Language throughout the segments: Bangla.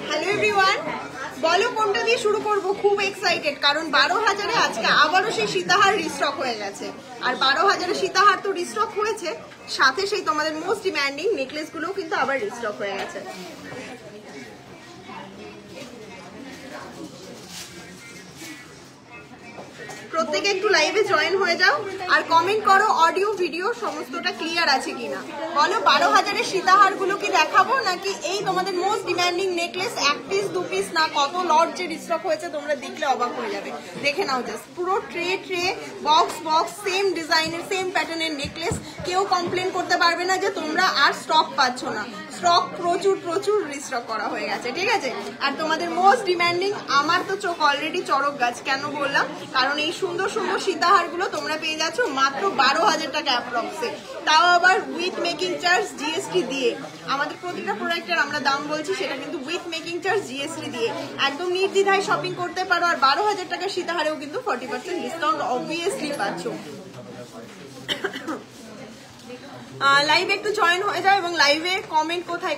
হ্যালো এভরিওয়ান, বলো কোনটা দিয়ে শুরু করব? খুব এক্সাইটেড, কারণ 12,000-এ আজকে আবারও সেই সীতাহার রিস্টক হয়ে গেছে। আর 12,000-এ সীতাহার তো রিস্টক হয়েছে, সাথে সেই তোমাদের মোস্ট ডিমান্ডিং নেকলেসগুলোও কিন্তু আবার রিস্টক হয়ে গেছে। প্রত্যেকে একটু লাইভে জয়েন হয়ে যাও আর কমেন্ট করো অডিও ভিডিও সমস্তটা ক্লিয়ার আছে কিনা। বলো 12,000-এর সীতাহার গুলো কি দেখাবো নাকি এই তোমাদের মোস্ট ডিমান্ডিং নেকলেস এক পিস দু পিস না কত লট যে রিস্টক হয়েছে তোমরা দেখলে অবাক হয়ে যাবে। দেখে নাও জাস্ট পুরো ট্রে বক্স সেম ডিজাইনের সেম প্যাটার্নের নেকলেস। কেউ কমপ্লেন করতে পারবে না যে তোমরা আর স্টক পাচ্ছ না। স্টক প্রচুর রিস্টক করা হয়ে গেছে, ঠিক আছে। আর তোমাদের মোস্ট ডিমান্ডিং, আমার তো চোখ অলরেডি চড়ক গাছ। কেন বললাম? কারণ এই সুন্দর সুন্দর সীতাহার গুলো তোমরা পেয়ে যাচ্ছ মাত্র 12,000 টাকা অ্যাপ্রক্সে, তাও আবার উইথ মেকিং চার্জ জিএসটি দিয়ে। আমাদের প্রতিটা প্রোডাক্টের আমরা দাম বলছি সেটা কিন্তু উইথ মেকিং চার্জ জিএসটি দিয়ে একদম নির্দ্বিধায় শপিং করতে পারো। আর 12,000 টাকা সীতাহারেও কিন্তু 40% ডিসকাউন্ট অবভিয়াসলি পাচ্ছ। লাইভে একটু জয়েন হয়ে যাও এবং লাইভে কমেন্ট কোথায়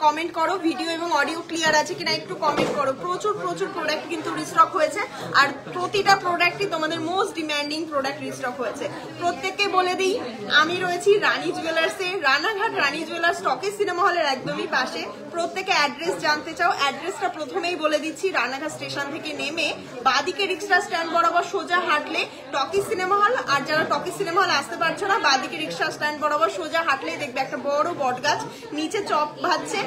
কমেন্ট করো ভিডিও এবং অডিও ক্লিয়ার আছে কিনা একটু কমেন্ট করো। প্রচুর প্রোডাক্ট কিন্তু রিস্টক হয়েছে আর প্রতিটা প্রোডাক্টই তোমাদের মোস্ট ডিমান্ডিং প্রোডাক্ট রিস্টক হয়েছে। প্রত্যেককে বলে দিই, আমি রয়েছি রানী জুয়েলার্সে, রানাঘাট রানী জুয়েলার্স টকি সিনেমা হলের একদমই পাশে। প্রত্যেকে অ্যাড্রেস জানতে চাও, অ্যাড্রেসটা প্রথমেই বলে দিচ্ছি। রানাঘাট স্টেশন থেকে নেমে বাদিকে রিক্সা স্ট্যান্ড বরাবর সোজা হাঁটলে টকি সিনেমা হল। আর যারা টকি সিনেমা হল আসতে পারছো না, বাদিকে রিক্সা স্ট্যান্ড বরাবর সোজা হাঁটলেই দেখবে একটা বড় বট গাছ, নিচে চপ ভাজছে।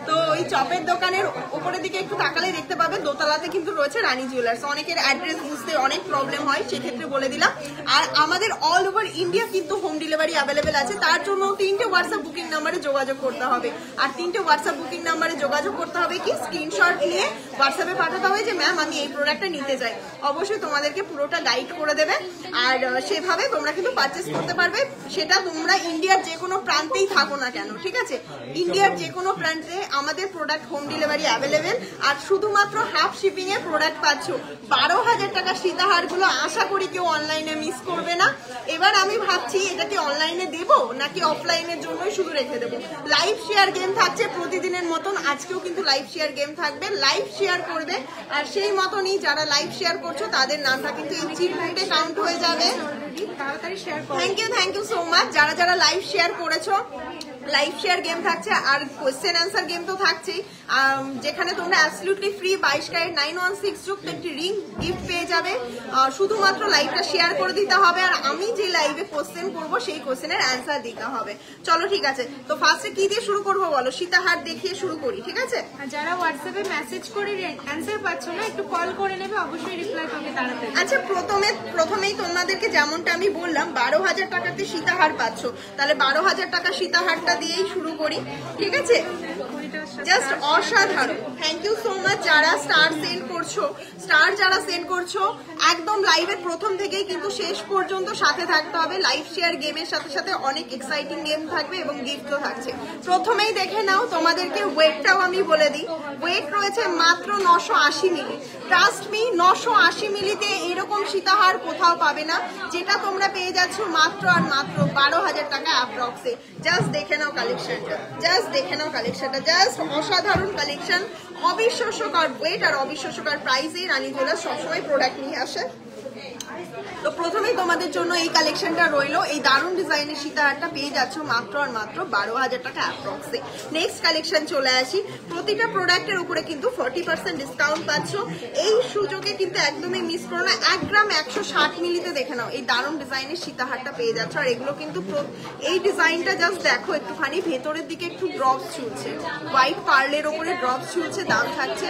তো ওই চপের দোকানের উপরের দিকে একটু তাকালেই দেখতে পাবে দোতলাতে কিন্তু রয়েছে রানী জুয়েলার্স। অনেকের অ্যাড্রেস বুঝতে অনেক প্রবলেম হয়, সেক্ষেত্রে বলে দিলাম। আর আমাদের অল ওভার ইন্ডিয়া কিন্তু হোম ডেলিভারি অ্যাভেলেবেল আছে। তার জন্য 3টে হোয়াটসঅ্যাপ বুকিং নাম্বারে যোগাযোগ করতে হবে। আর 3টে হোয়াটসঅ্যাপ বুকিং নাম্বারে যোগাযোগ করতে হবে কি, স্ক্রিনশট নিয়ে হোয়াটসঅ্যাপে পাঠাতে হবে যে ম্যাম আমি এই প্রোডাক্টটা নিতে চাই। অবশ্যই তোমাদেরকে পুরোটা গাইড করে দেবে আর সেভাবে তোমরা কিন্তু পারচেস করতে পারবে। সেটা তোমরা ইন্ডিয়ার যে কোনো প্রান্তেই থাকো না কেন, ঠিক আছে। ইন্ডিয়ার যে কোনো প্রান্তে আমাদের প্রোডাক্ট হোম ডেলিভারি অ্যাভেলেবেল। আর শুধুমাত্র হাফ শিপিং এ প্রোডাক্ট পাচ্ছ। 12,000 টাকা সীতাহার গুলো আশা করি কেউ অনলাইনে মিস করবে না। এবার আমি ভাবছি এটা কি অনলাইনে দেবো নাকি অফলাইনের জন্যই শুধু রেখে দেবো। লাইভ শেয়ার গেম থাকছে প্রতিদিনের মতন, আজকেও কিন্তু লাইভ শেয়ার গেম থাকবে। লাইভ শেয়ার করবে আর সেই মতনই যারা লাইভ শেয়ার করছো তাদের নামটা কিন্তু এই চিরকুটে কাউন্ট হয়ে যাবে। থ্যাংক ইউ সো মাচ যারা লাইভ শেয়ার করেছো। লাইভ শেয়ার গেম থাকছে আর কোয়েশ্চেন অ্যান্সার গেম তো থাকছেই, যেখানে তোমরা অ্যাবসলিউটলি ফ্রি 22 ক্যারেট 916 যুক্ত একটি রিং গিফট পেয়ে যাবে। শুধুমাত্র লাইভটা শেয়ার করে দিতে হবে আর আমি যে লাইভে কোয়েশ্চেন করবো সেই কোয়েশ্চেনের অ্যান্সার দিতে হবে। চলো ঠিক আছে, তো ফার্স্টে কি দিয়ে শুরু করবো বলো? সীতাহার দেখিয়ে শুরু করি, ঠিক আছে। যারা হোয়াটসঅ্যাপে মেসেজ করে অ্যান্সার পাচ্ছ না একটু কল করে নেবে, অবশ্যই রিপ্লাই পাবে তাড়াতাড়ি। আচ্ছা, প্রথমেই তোমাদেরকে যেমনটা আমি বললাম 12,000 টাকাতে সীতাহার পাচ্ছ, তাহলে 12,000 টাকা সীতাহারটা দিয়েই শুরু করি, ঠিক আছে। জাস্ট অসাধারণ। থ্যাংক ইউ সো মাচ যারা স্টার সেন্ড করছো একদম লাইভের প্রথম থেকেই কিন্তু শেষ পর্যন্ত সাথে থাকতে হবে। লাইভ শেয়ার গেমের সাথে সাথে অনেক এক্সাইটিং গেম থাকবে এবং গিফটও থাকছে। প্রথমেই দেখে নাও, তোমাদেরকে ওয়েটটাও আমি বলে দিই। ওয়েট রয়েছে মাত্র 980 মিলি। ট্রাস্ট মি, 980 মিলিতে এরকম সীতাহার কোথাও পাবে না, যেটা তোমরা পেয়ে যাচ্ছ মাত্র আর মাত্র 12,000 টাকা অ্যাপ্রক্সে। জাস্ট দেখে নাও কালেকশনটা, জাস্ট অসাধারণ কালেকশন। অবিশ্বাস্যকর ওয়েট আর অবিশ্বাস্যকর প্রাইসে রানী জুয়েলার্স সবসময় প্রোডাক্ট নিয়ে আসে। তো প্রথমেই তোমাদের জন্য এই কালেকশনটা রইলো। এই দারুণ ডিজাইনের সীতাহারটা পেয়ে যাচ্ছ মাত্র আর মাত্র 12,000 টাকা অ্যাপ্রক্সে। নেক্সট কালেকশন চলে আসি। প্রতিটা প্রোডাক্টের উপরে কিন্তু 40% ডিসকাউন্ট পাচ্ছ। এই সুযোগে কিন্তু একদমই মিস করো না। 1 গ্রাম 160 মিলিতে দেখে নাও এই দারুণ ডিজাইনের সীতাহারটা পেয়ে যাচ্ছ। আর এগুলো কিন্তু এই ডিজাইনটা জাস্ট দেখো একটুখানি, ভেতরের দিকে একটু ড্রপস ঝুলছে, হোয়াইট পার্লের ওপরে ড্রপস ঝুলছে। দাম থাকছে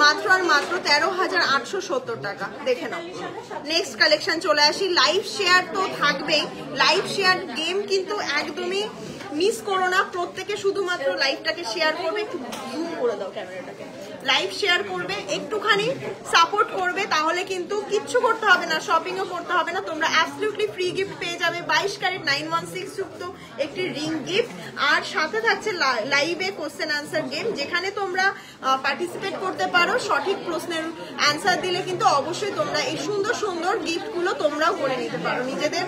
মাত্র আর মাত্র 13,870 টাকা। দেখে নাও। নেক্সট কালেকশন চলে আসি। লাইভ শেয়ার তো থাকবেই, লাইভ শেয়ার গেম কিন্তু একদমই মিস করো না। প্রত্যেকে শুধুমাত্র লাইভটাকে শেয়ার করবে। একটু জুম করে দাও ক্যামেরাটাকে। লাইভ শেয়ার করবে, একটুখানি সাপোর্ট করবে, তাহলে কিন্তু কিচ্ছু করতে হবে না, শপিংও করতে হবে না। তোমরা অ্যাবসলিউটলি ফ্রি গিফট পেয়ে যাবে 22 ক্যারেট 916 যুক্ত একটি রিং গিফট, আর সাথে থাকছে লাইভে কোশ্চেন আনসার গেম, যেখানে তোমরা পার্টিসিপেট করতে পারো। সঠিক প্রশ্নের অ্যান্সার দিলে কিন্তু অবশ্যই তোমরা এই সুন্দর সুন্দর গিফটগুলো তোমরাও করে নিতে পারো, নিজেদের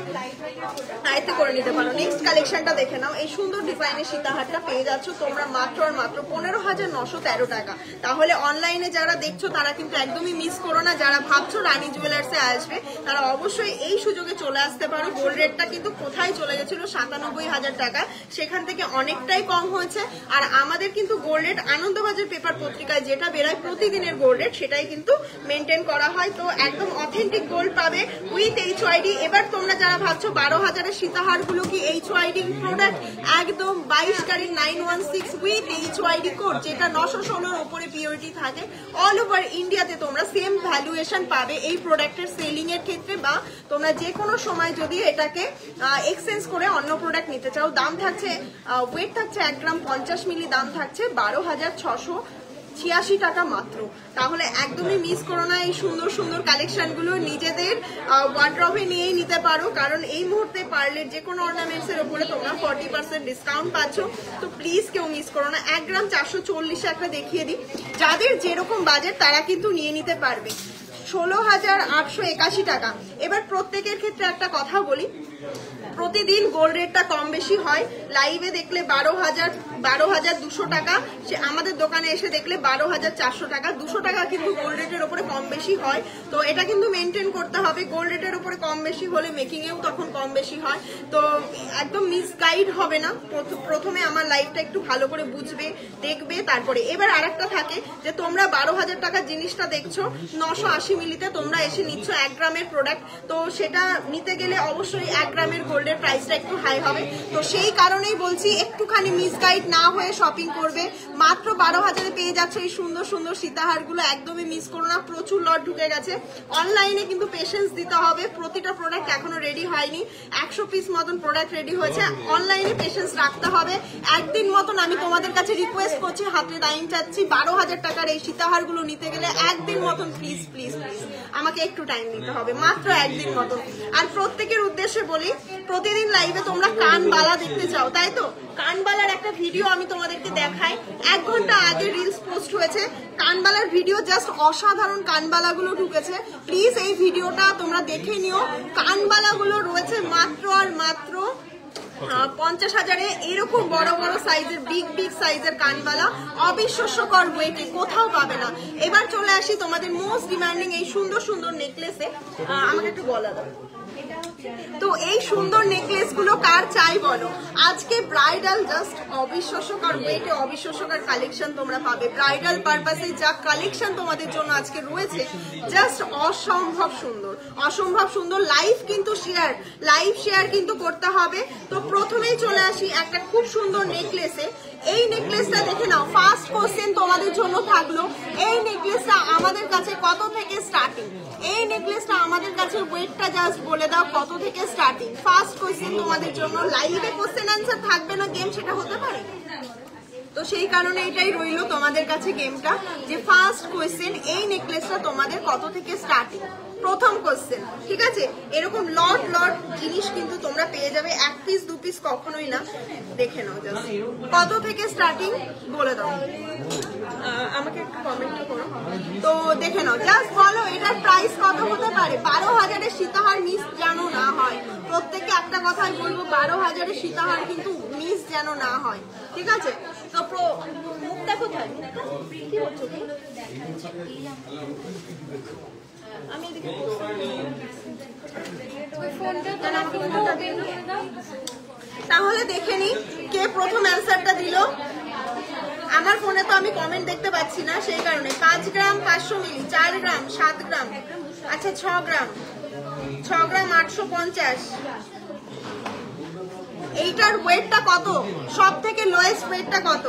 আয়ত্তে করে নিতে পারো। নেক্সট কালেকশনটা দেখে নাও। এই সুন্দর ডিজাইনের সীতাহারটা পেয়ে যাচ্ছ তোমরা মাত্র আর মাত্র 15,913 টাকা। তাহলে অনলাইনে যারা দেখছো তারা কিন্তু একদমই মিস করো না। যারা ভাবছো রানী জুয়েলার্সে আসবে তারা অবশ্যই এই সুযোগে চলে আসতে পারো। গোল্ড রেটটা কিন্তু কোথায় চলে গেছিল 97,000 টাকা, সেখান থেকে অনেকটাই কম হয়েছে। আর আমাদের কিন্তু গোল্ড রেট আনন্দবাজার পেপার পত্রিকায় যেটা বেরোয় প্রতিদিনের গোল্ড রেট, সেটাই কিন্তু মেনটেন করা হয়। তো একদম অথেন্টিক গোল্ড পাবে উইথ HYD। এবার তোমরা যারা ভাবছো 12,000-এর সীতাহার গুলো কি HYD প্রোডাক্ট, একদম 22 ক্যারেট 916 উইথ HYD কোড, যেটা 916-এর উপরে পিওরিটি থাকে। অল ওভার ইন্ডিয়াতে তোমরা সেম ভ্যালুয়েশন পাবে এই প্রোডাক্টের সেলিং এর ক্ষেত্রে, বা তোমরা যে কোনো সময় যদি এটাকে এক্সচেঞ্জ করে অন্য প্রোডাক্ট নিতে চাও। দাম থাকছে, ওয়েট থাকছে 1 গ্রাম 50 মিলি, দাম থাকছে 12,686 টাকা মাত্র। তাহলে একদমই মিস করো না এই সুন্দর সুন্দর কালেকশনগুলো, নিজেদের ওয়ার্ড্রবে নিয়েই নিতে পারো, কারণ এই মুহূর্তে পার্লের যে কোনো অর্নামেন্টস এর উপরে তোমরা 40% ডিসকাউন্ট পাচ্ছ। তো প্লিজ কেউ মিস করো না। 1 গ্রাম 440 একটা দেখিয়ে দিই, যাদের যেরকম বাজেট তারা কিন্তু নিয়ে নিতে পারবে। 16,881 টাকা। এবার প্রত্যেকের ক্ষেত্রে একটা কথা বলি, প্রতিদিন গোল্ড রেটটা কম বেশি হয়। লাইভে দেখলে 12,200 টাকা, সে আমাদের দোকানে এসে দেখলে 12,400 টাকা। 200 টাকা কিন্তু গোল্ড রেটের উপরে কম বেশি হয়। তো এটা কিন্তু মেনটেন করতে হবে। গোল্ড রেটের উপরে কম বেশি হলে মেকিং এও তখন কম বেশি হয়। তো একদম মিসগাইড হবে না। প্রথমে আমার লাইভটা একটু ভালো করে বুঝবে, দেখবে, তারপরে। এবার আরেকটা থাকে যে তোমরা 12,000 টাকার জিনিসটা দেখছো 980 মিলিতে, তোমরা এসে নিচ্ছ 1 গ্রামের প্রোডাক্ট, তো সেটা নিতে গেলে অবশ্যই 1 গ্রামের গোল্ডের প্রাইসটা একটু হাই হবে। তো সেই কারণেই বলছি একটুখানি মিসগাইড না হয়ে শপিং করবে। মাত্র 12,000-এ পেয়ে যাচ্ছে এই সুন্দর সুন্দর সীতাহারগুলো, একদমই মিস করো না। প্রচুর লট ঢুকে গেছে। অনলাইনে কিন্তু পেশেন্স দিতে হবে, প্রতিটা প্রোডাক্ট এখনো রেডি হয়নি। 100 পিস মতন প্রোডাক্ট রেডি হয়েছে। অনলাইনে পেশেন্স রাখতে হবে। একদিন মতন আমি তোমাদের কাছে রিকোয়েস্ট করছি, হাতে টাইম চাচ্ছি। 12,000 টাকার এই সীতাহারগুলো নিতে গেলে একদিন মতন প্লিজ প্লিজ প্লিজ আমাকে একটু টাইম দিতে হবে, মাত্র একদিন মতন। আর প্রত্যেকের উদ্দেশ্যে বলি, প্রতিদিন লাইভে তোমরা কানবালা দেখতে চাও, তাই তো? কানবালার একটা ভিডিও আমি তোমাদেরকে দেখাই। 1 ঘন্টা আগে রিলস পোস্ট হয়েছে কানবালার ভিডিও, জাস্ট অসাধারণ কানবালাগুলো ঢুকেছে। প্লিজ এই ভিডিওটা তোমরা দেখে নিও। কানবালাগুলো রয়েছে মাত্র আর মাত্র 50,000-এ। এরকম বড় বড় সাইজের, বিগ বিগ সাইজের কানবালা, অবিশ্বাস্যকর ওয়েটে, কোথাও পাবে না। এবার চলে আসি তোমাদের মোস্ট ডিমান্ডিং এই সুন্দর সুন্দর নেকলেসে। আমাকে একটু বলা দাও তো, এই সুন্দর নেকলেস গুলো কার চাই বলো? আজকে ব্রাইডাল, জাস্ট অবিশ্বাস্যকর ওয়েটে অবিশ্বাস্যকর কালেকশন তোমরা পাবে। ব্রাইডাল পারপাসে যা কালেকশন তোমাদের জন্য আজকে রয়েছে, জাস্ট অসম্ভব সুন্দর, অসম্ভব সুন্দর। লাইভ কিন্তু শেয়ার কিন্তু করতে হবে। তো প্রথমেই চলে আসি একটা খুব সুন্দর নেকলেসে। এই নেকলেসটা দেখে নাও। ফার্স্ট কোশ্চেন তোমাদের জন্য থাকলো, এই নেকলেসটা আমাদের কাছে কত থেকে স্টার্টিং? এই নেকলেসটা আমাদের কাছে ওয়েটটা জাস্ট বলে দাও কত থেকে স্টার্টিং। ফার্স্ট কোশ্চেন তোমাদের জন্য। লাইভে কোশ্চেন আনসার থাকবে না, গেম সেটা হতে পারে। তো সেই কারণে এটাই রইলো তোমাদের কাছে গেমটা, যে ফার্স্ট কোয়েশ্চেন এই নেকলেসটা তোমাদের কত থেকে স্টার্টিং। প্রথম কোশ্চেন, ঠিক আছে? এরকম লট লট জিনিস কিন্তু তোমরা পেয়ে যাবে, 1 পিস 2 পিস কখনোই না। দেখে নাও জাস্ট কত থেকে স্টার্টিং বলে দাও, আমাকে একটু কমেন্ট করো। তো দেখে নাও, জাস্ট বলো এটার প্রাইস কত হতে পারে। 12,000-এর সীতাহার মিস যেন না হয়। প্রত্যেককে একটা কথাই বলবো, 12,000-এর সীতাহার কিন্তু মিস যেন না হয়, ঠিক আছে? তো মুখটা কোথায়? কি হচ্ছে? আমি এদিকে তাহলে দেখে নি কে প্রথম অ্যান্সারটা দিল। আমার ফোনে তো আমি কমেন্ট দেখতে পাচ্ছি না, সেই কারণে। 5 গ্রাম 500 মিলি, 4 গ্রাম 7 গ্রাম, আচ্ছা 6 গ্রাম 850। এইটার ওয়েটটা কত? সব থেকে লোয়েস্ট ওয়েটটা কত?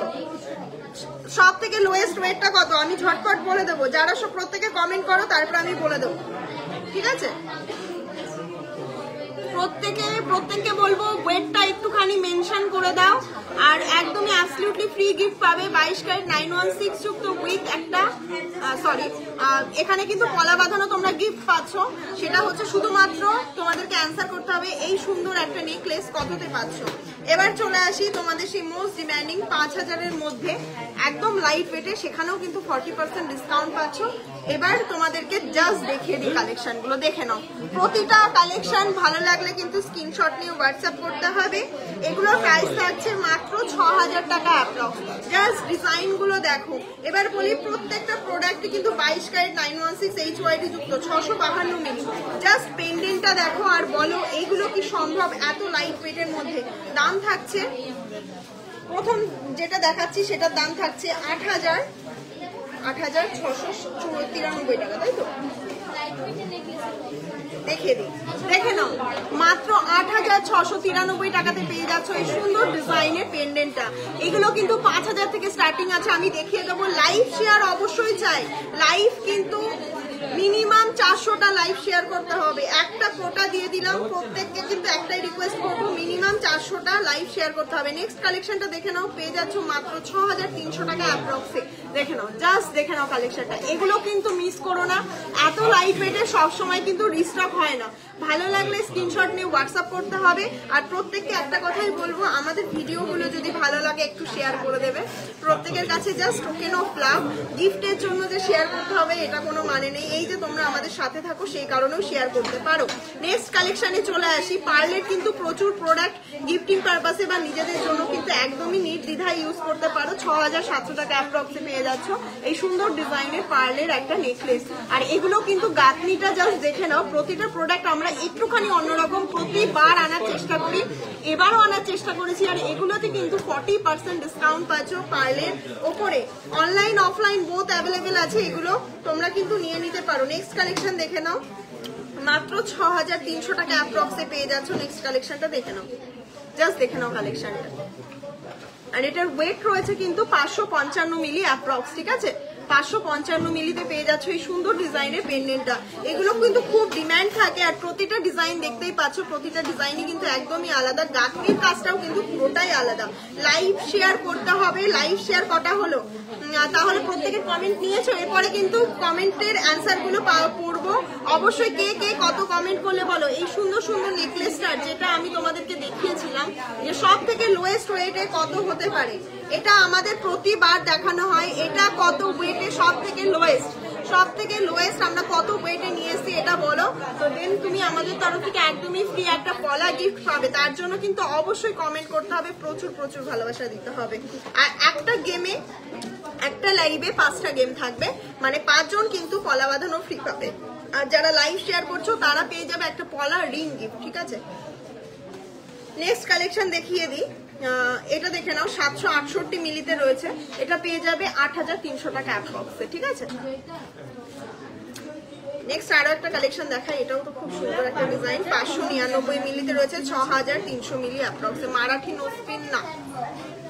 সব থেকে লোয়েস্ট ওয়েটটা কত আমি ঝটপট বলে দেবো। যারা সব প্রত্যেকে কমেন্ট করো তারপর আমি বলে দেবো, ঠিক আছে? প্রত্যেককে বলবো ওয়েটটা একটুখানি মেনশন করে দাও। আর আর একদমই অ্যাবসলিউটলি ফ্রি গিফট পাবে 22 ক্যারেট 916 যুক্ত উইথ একটা এখানে কিন্তু পলা বাঁধানো তোমরা গিফট পাচ্ছ। সেটা হচ্ছে শুধুমাত্র তোমাদেরকে অ্যান্সার করতে হবে এই সুন্দর একটা নেকলেস কততে পাচ্ছ। এবার চলে আসি তোমাদের সেই মোস্ট ডিমান্ডিং 5000-এর মধ্যে একদম লাইট ওয়েটে, সেখানেও কিন্তু 40% ডিসকাউন্ট পাচ্ছ। এবার তোমাদেরকে জাস্ট দেখিয়ে দিই কালেকশন গুলো, দেখে নাও। প্রতিটা কালেকশন ভালো লাগলে কিন্তু স্ক্রিনশট নিয়ে হোয়াটসঅ্যাপ করতে হবে। এগুলোর প্রাইস থাকছে মাত্র 6000 টাকা অ্যাপ্রক্স। জাস্ট ডিজাইন গুলো দেখো। এবার বলি প্রত্যেকটা প্রোডাক্টে কিন্তু 22 ক্যারেট 916 HYD যুক্ত 652 মিলি। জাস্ট পেন্ডেন্টটা দেখো আর বলো এইগুলো কি সম্ভব এত লাইট ওয়েটের মধ্যে। দাম থাকছে, প্রথম যেটা দেখাচ্ছি সেটার দাম থাকছে 8693 টাকা, তাই তো? দেখিয়ে দিই, দেখে নাও মাত্র 8693 টাকাতে পেয়ে যাচ্ছ এই সুন্দর ডিজাইনের পেন্ডেন্টটা। এগুলো কিন্তু 5000 থেকে স্টার্টিং আছে। আমি দেখিয়ে দেবো। লাইভ শেয়ার অবশ্যই চাই, লাইভ কিন্তু মিনিমাম 400টা লাইভ শেয়ার করতে হবে। একটা কোটা দিয়ে দিলাম, প্রত্যেককে কিন্তু একটাই রিকোয়েস্ট করবো, মিনিমাম 400টা লাইভ শেয়ার করতে হবে। নেক্সট কালেকশনটা দেখে নাও, পেয়ে যাচ্ছ মাত্র 6300 টাকা অ্যাপ্রক্সে। দেখে নাও, জাস্ট দেখে নাও কালেকশনটা। এগুলো কিন্তু মিস করো না, এত লাইট ওয়েটে সবসময় কিন্তু রিস্টক হয় না। ভালো লাগলে স্ক্রিনশট নিয়ে হোয়াটসঅ্যাপ করতে হবে। আর প্রত্যেককে একটা কথাই বলবো, আমাদের ভিডিওগুলো যদি ভালো লাগে একটু শেয়ার করে দেবে। প্রত্যেকের কাছে জাস্ট টোকেন অফ লাভ, গিফটের জন্য যে শেয়ার করতে হবে এটা কোনো মানে নেই। এই যে তোমরা আমাদের সাথে থাকো সেই কারণেও শেয়ার করতে পারো। নেক্সট কালেকশনে চলে আসি। পার্লের কিন্তু প্রচুর প্রোডাক্ট গিফটিং পারপাসে বা নিজেদের জন্য কিন্তু একদমই নির্দ্বিধায় ইউজ করতে পারো। 6700 টাকা অ্যাপ্রক্সে পেয়ে যাচ্ছ এই সুন্দর ডিজাইনের পার্লের একটা নেকলেস। আর এগুলো কিন্তু গাঁথনিটা জাস্ট দেখে নাও। প্রতিটা প্রোডাক্ট আমরা একটুখানি অন্যরকম প্রতিবার আনার চেষ্টা করি, এবারও আনার চেষ্টা করেছি। আর এগুলোতে কিন্তু 40% ডিসকাউন্ট পাচ্ছ পার্লের ওপরে। অনলাইন অফলাইন বোথ অ্যাভেলেবেল আছে, এগুলো তোমরা কিন্তু নিয়ে নিতে পারো। নেক্সট কালেকশন দেখে নাও, মাত্র 6300 টাকা অ্যাপ্রক্সে পেয়ে যাচ্ছ। নেক্সট কালেকশনটা দেখে নাও, জাস্ট দেখে নাও কালেকশনটা। আর এটার ওয়েট রয়েছে কিন্তু 555 মিলি অ্যাপ্রক্স, ঠিক আছে? 555 মিলিতে পেয়ে যাচ্ছ এই সুন্দর ডিজাইনের পেন্ডেন্টটা। এগুলো কিন্তু খুব ডিমান্ড থাকে। আর প্রতিটা ডিজাইন দেখতেই পাচ্ছ, প্রতিটা ডিজাইনই কিন্তু একদমই আলাদা। গাঁথনির কাজটাও কিন্তু পুরোটাই আলাদা। লাইভ শেয়ার করতে হবে। লাইভ শেয়ার কটা হলো? তাহলে প্রত্যেকের কমেন্ট নিয়েছো। এরপরে কিন্তু কমেন্টের অ্যান্সার গুলো পড়বো। অবশ্যই কে কে কত কমেন্ট করলে বলো। এই সুন্দর সুন্দর নেকলেসটার যেটা আমি তোমাদেরকে দেখিয়েছিলাম যে সব থেকে লোয়েস্ট ওয়েটে কত হতে পারে, এটা আমাদের প্রতিবার দেখানো হয়। এটা কত ওয়েটে সব থেকে লোয়েস্ট, সব থেকে লোয়েস্ট আমরা কত ওয়েটে নিয়ে এসেছি এটা বলো। তো দেন তুমি আমাদের তরফ থেকে একদমই ফ্রি একটা পলা গিফট পাবে। তার জন্য কিন্তু অবশ্যই কমেন্ট করতে হবে, প্রচুর প্রচুর ভালোবাসা দিতে হবে। আর একটা গেমে, একটা লাইভে 5টা গেম থাকবে, মানে 5 জন কিন্তু পলা বাঁধানো ফ্রি পাবে। আর যারা লাইভ শেয়ার করছো তারা পেয়ে যাবে একটা পলা রিং গিফট, ঠিক আছে? নেক্সট কালেকশন দেখিয়ে দিই। এটা দেখে নাও, 768 মিলিতে রয়েছে। এটা পেয়ে যাবে 8300 টাকা অ্যাপ্রক্সে, ঠিক আছে? নেক্সট আরো একটা কালেকশন দেখাই। এটাও তো খুব সুন্দর একটা ডিজাইন। 599 মিলিতে রয়েছে, 6300 মিলি অ্যাপ্রক্সে। মারাঠি নোসপিন না,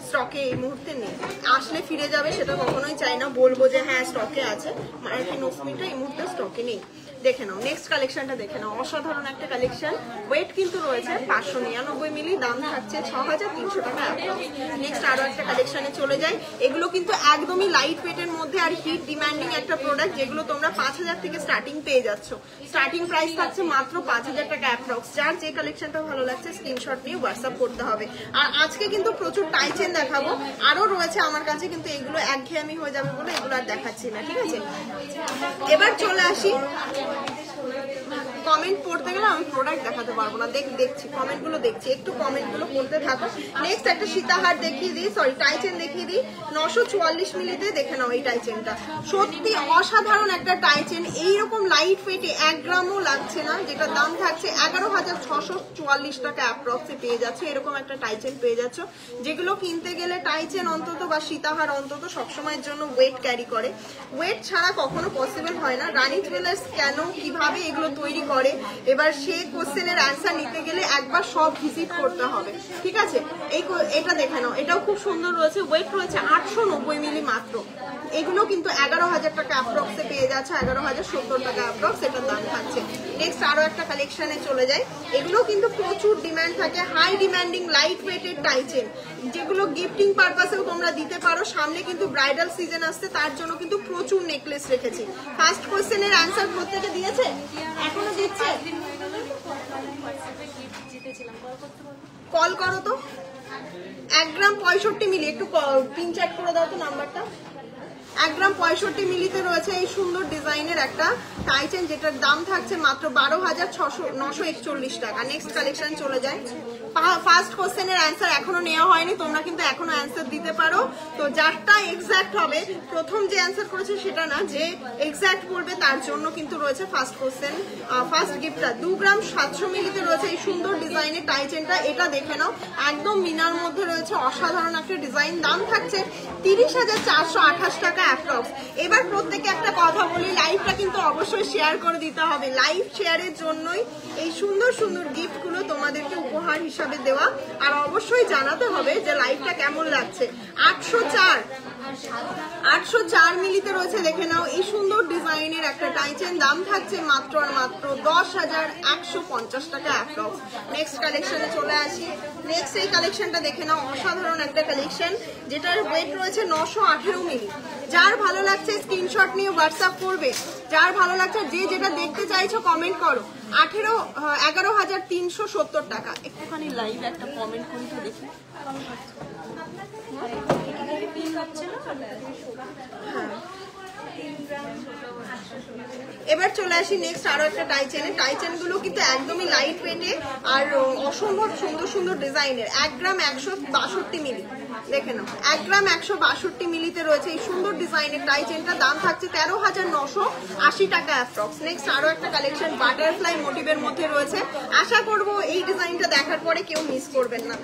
স্টকে এই মুহূর্তে নেই। আসলে ফিরে যাবে সেটা কখনোই চাই না, বলবো যে হ্যাঁ স্টকে আছে। মারাঠি নোসপিনটা এই মুহূর্তে স্টকে নেই। দেখে নাও নেক্সট কালেকশনটা, দেখে নাও অসাধারণ একটা কালেকশন। ওয়েট কিন্তু রয়েছে 599 মিলি, দাম থাকছে 6300 টাকা। নেক্সট আরো একটা কালেকশনে চলে যাই। এগুলো কিন্তু একদমই লাইট ওয়েটের মধ্যে আর হিট ডিমান্ডিং একটা প্রোডাক্ট, যেগুলো তোমরা 5000 থেকে স্টার্টিং পেয়ে যাচ্ছ। স্টার্টিং প্রাইস থাকছে মাত্র 5000 টাকা অ্যাপ্রক্স। যার যে কালেকশনটা ভালো লাগছে স্ক্রিনশট নিয়ে হোয়াটসঅ্যাপ করতে হবে। আর আজকে কিন্তু প্রচুর টাইচেন দেখাবো, আরো রয়েছে আমার কাছে, কিন্তু এগুলো একঘেয়েমি হয়ে যাবে বলে এগুলো আর দেখাচ্ছি না, ঠিক আছে? এবার চলে আসি। কমেন্ট পড়তে গেলে আমি প্রোডাক্ট দেখাতে পারবো না, দেখছি কমেন্টগুলো দেখছি, একটু কমেন্টগুলো পড়তে থাকো। নেক্সট একটা সীতাহার দেখিয়ে দিই, সরি টাইচেন দেখিয়ে দিই। 944 মিলিতে দেখে নাও এই টাইচেনটা। সত্যি অসাধারণ একটা টাইচেন, এইরকম লাইট ওয়েটে 1 গ্রামও লাগছে না, যেটা দাম থাকছে 11644 টাকা অ্যাপ্রক্সে পেয়ে যাচ্ছে। এরকম একটা টাইচেন পেয়ে যাচ্ছ, যেগুলো কিনতে গেলে টাইচেন অন্তত বা সীতাহার অন্তত সবসময়ের জন্য ওয়েট ক্যারি করে। ওয়েট ছাড়া কখনো পসিবল হয় না। রানী জুয়েলার্স কেন, কিভাবে এগুলো তৈরি করে, এবার সেই কোশ্চেনের অ্যান্সার নিতে গেলে একবার সব ভিজিট করতে হবে, ঠিক আছে? এটা দেখে নাও, এটাও খুব সুন্দর রয়েছে। ওয়েট রয়েছে 890 মিলি মাত্র। এগুলো কিন্তু 11000 টাকা অ্যাপ্রক্সে পেয়ে যাচ্ছে, 11070 টাকা অ্যাপ্রক্স এটার দাম থাকছে। নেক্সট আরো একটা কালেকশনে চলে যায়। এগুলো কিন্তু প্রচুর ডিমান্ড থাকে, হাই ডিমান্ডিং লাইট ওয়েটের টাইচেন। যেগুলো গিফটিং পারপাসেও তোমরা দিতে পারো। সামনে কিন্তু ব্রাইডাল সিজন আসছে, তার জন্য কিন্তু প্রচুর নেকলেস রেখেছি। ফার্স্ট কোশ্চেনের অ্যান্সার প্রত্যেকে দিয়েছে, এখনো দিচ্ছে? কল করো তো। 1 গ্রাম 65 মিলি, একটু পিন চ্যাট করে দাও তো নাম্বারটা। 1 গ্রাম 65 মিলিতে রয়েছে এই সুন্দর ডিজাইনের একটা টাই চেন, যেটার দাম থাকছে মাত্র 12,941 টাকা। নেক্সট কালেকশন চলে যায়। ফার্স্ট কোশ্চেনের অ্যান্সার এখনো নেওয়া হয়নি, তোমরা কিন্তু এখনো অ্যান্সার দিতে পারো। তো যারটা এক্সাক্ট হবে, প্রথম যে অ্যান্সার করেছে সেটা না, যে এক্সাক্ট করবে তার জন্য কিন্তু রয়েছে ফার্স্ট কোশ্চেন, ফার্স্ট গিফটটা। 2 গ্রাম 700 মিলিতে রয়েছে এই সুন্দর ডিজাইনের টাই চেনটা। এটা দেখে নাও, একদম মিনার মধ্যে রয়েছে, অসাধারণ একটা ডিজাইন। দাম থাকছে 30,428 টাকা অ্যাপ্রক্স। এবার প্রত্যেকে একটা কথা বলি, লাইভটা কিন্তু অবশ্যই শেয়ার করে দিতে হবে। লাইভ শেয়ারের জন্যই এই সুন্দর সুন্দর গিফটগুলো তোমাদেরকে উপহার হিসাবে দেওয়া। আর অবশ্যই জানাতে হবে যে লাইভটা কেমন লাগছে। 804 মিলিতে রয়েছে, দেখে নাও এই সুন্দর ডিজাইনের একটা টাই চেন। দাম থাকছে মাত্র আর মাত্র 10,150 টাকা অ্যাপ্রক্স। নেক্সট কালেকশনে চলে আসি। নেক্সট এই কালেকশনটা দেখে নাও, অসাধারণ একটা কালেকশন, যেটার ওয়েট রয়েছে 918 মিলি। যার ভালো লাগছে স্ক্রিনশট নিয়ে হোয়াটসঅ্যাপ করবে, যার ভালো লাগছে, যে যেটা দেখতে চাইছো কমেন্ট করো। 11,370 টাকা। একটুখানি লাইভ একটা কমেন্ট করি তো দেখি। এবার চলে আসি নেক্সট আরো একটা টাই চেনে। টাই চেন গুলো কিন্তু একদমই লাইট ওয়েটে আর অসম্ভব সুন্দর সুন্দর ডিজাইনের। 1 গ্রাম 162 মিলি, দেখে নাও 1 গ্রাম 162 মিলিতে রয়েছে এই সুন্দর ডিজাইনের টাই চেনটা। দাম থাকছে 13,980 টাকা অ্যাপ্রক্স। নেক্সট আরো একটা কালেকশন বাটারফ্লাই মোটিভের মধ্যে রয়েছে। আশা করব এই ডিজাইনটা দেখার পরে কেউ মিস করবেন না।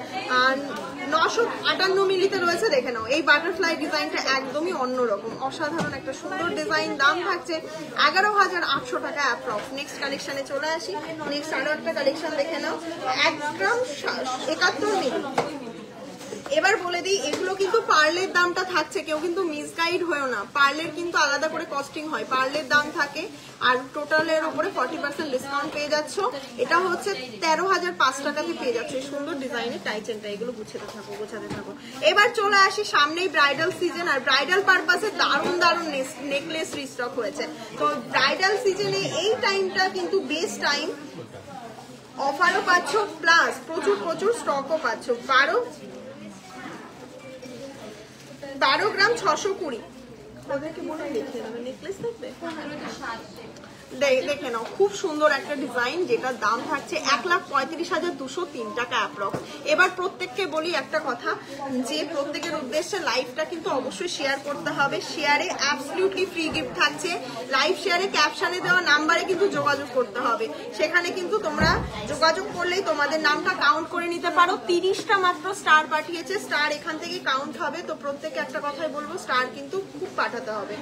958 মিলিতে রয়েছে, দেখে নাও এই বাটারফ্লাই ডিজাইনটা একদমই অন্যরকম, অসাধারণ একটা সুন্দর ডিজাইন। দাম থাকছে 11,800 টাকা অ্যাপ্রক্স। নেক্সট কালেকশনে চলে আসি। নেক্সট আরো একটা কালেকশন দেখে নাও, 1 গ্রাম 71 মিলি। এবার বলে দিই, এগুলো কিন্তু পার্লের দামটা থাকছে, কেউ কিন্তু মিসগাইড হয়েও না। পার্লের কিন্তু আলাদা করে কস্টিং হয়, পার্লের দাম থাকে। আর টোটালের উপরে 40% ডিসকাউন্ট পেয়ে যাচ্ছ। এটা হচ্ছে 13,005 টাকাতে পেয়ে যাচ্ছে এই সুন্দর ডিজাইনের টাই চেনটা। এগুলো গুছাতে থাকো। এবার চলে আসি, সামনেই ব্রাইডাল সিজন, আর ব্রাইডাল পারপাসে দারুণ দারুণ নেকলেস রিস্টক হয়েছে। তো ব্রাইডাল সিজনে এই টাইমটা কিন্তু বেস্ট টাইম, অফারও পাচ্ছ প্লাস প্রচুর প্রচুর স্টকও পাচ্ছ। 12 গ্রাম 620। ওদেরকে বলে দেখিয়ে দেবে নেকলেস দেখবে, দেখে নাও খুব সুন্দর একটা ডিজাইন, যেটার দাম থাকছে 1,35,203 টাকা অ্যাপ্রক্স। এবার প্রত্যেককে বলি একটা কথা, যে প্রত্যেকের উদ্দেশ্যে লাইভটা কিন্তু অবশ্যই শেয়ার করতে হবে। শেয়ারে অ্যাবসলিউটলি ফ্রি গিফট থাকছে। লাইভ শেয়ারে ক্যাপশনে দেওয়া নাম্বারে কিন্তু যোগাযোগ করতে হবে, সেখানে কিন্তু তোমরা যোগাযোগ করলেই তোমাদের নামটা কাউন্ট করে নিতে পারো। 30টা মাত্র স্টার পাঠিয়েছে, স্টার এখান থেকে কাউন্ট হবে। তো প্রত্যেকে একটা কথাই বলবো, স্টার কিন্তু খুব পাঠাতে হবে।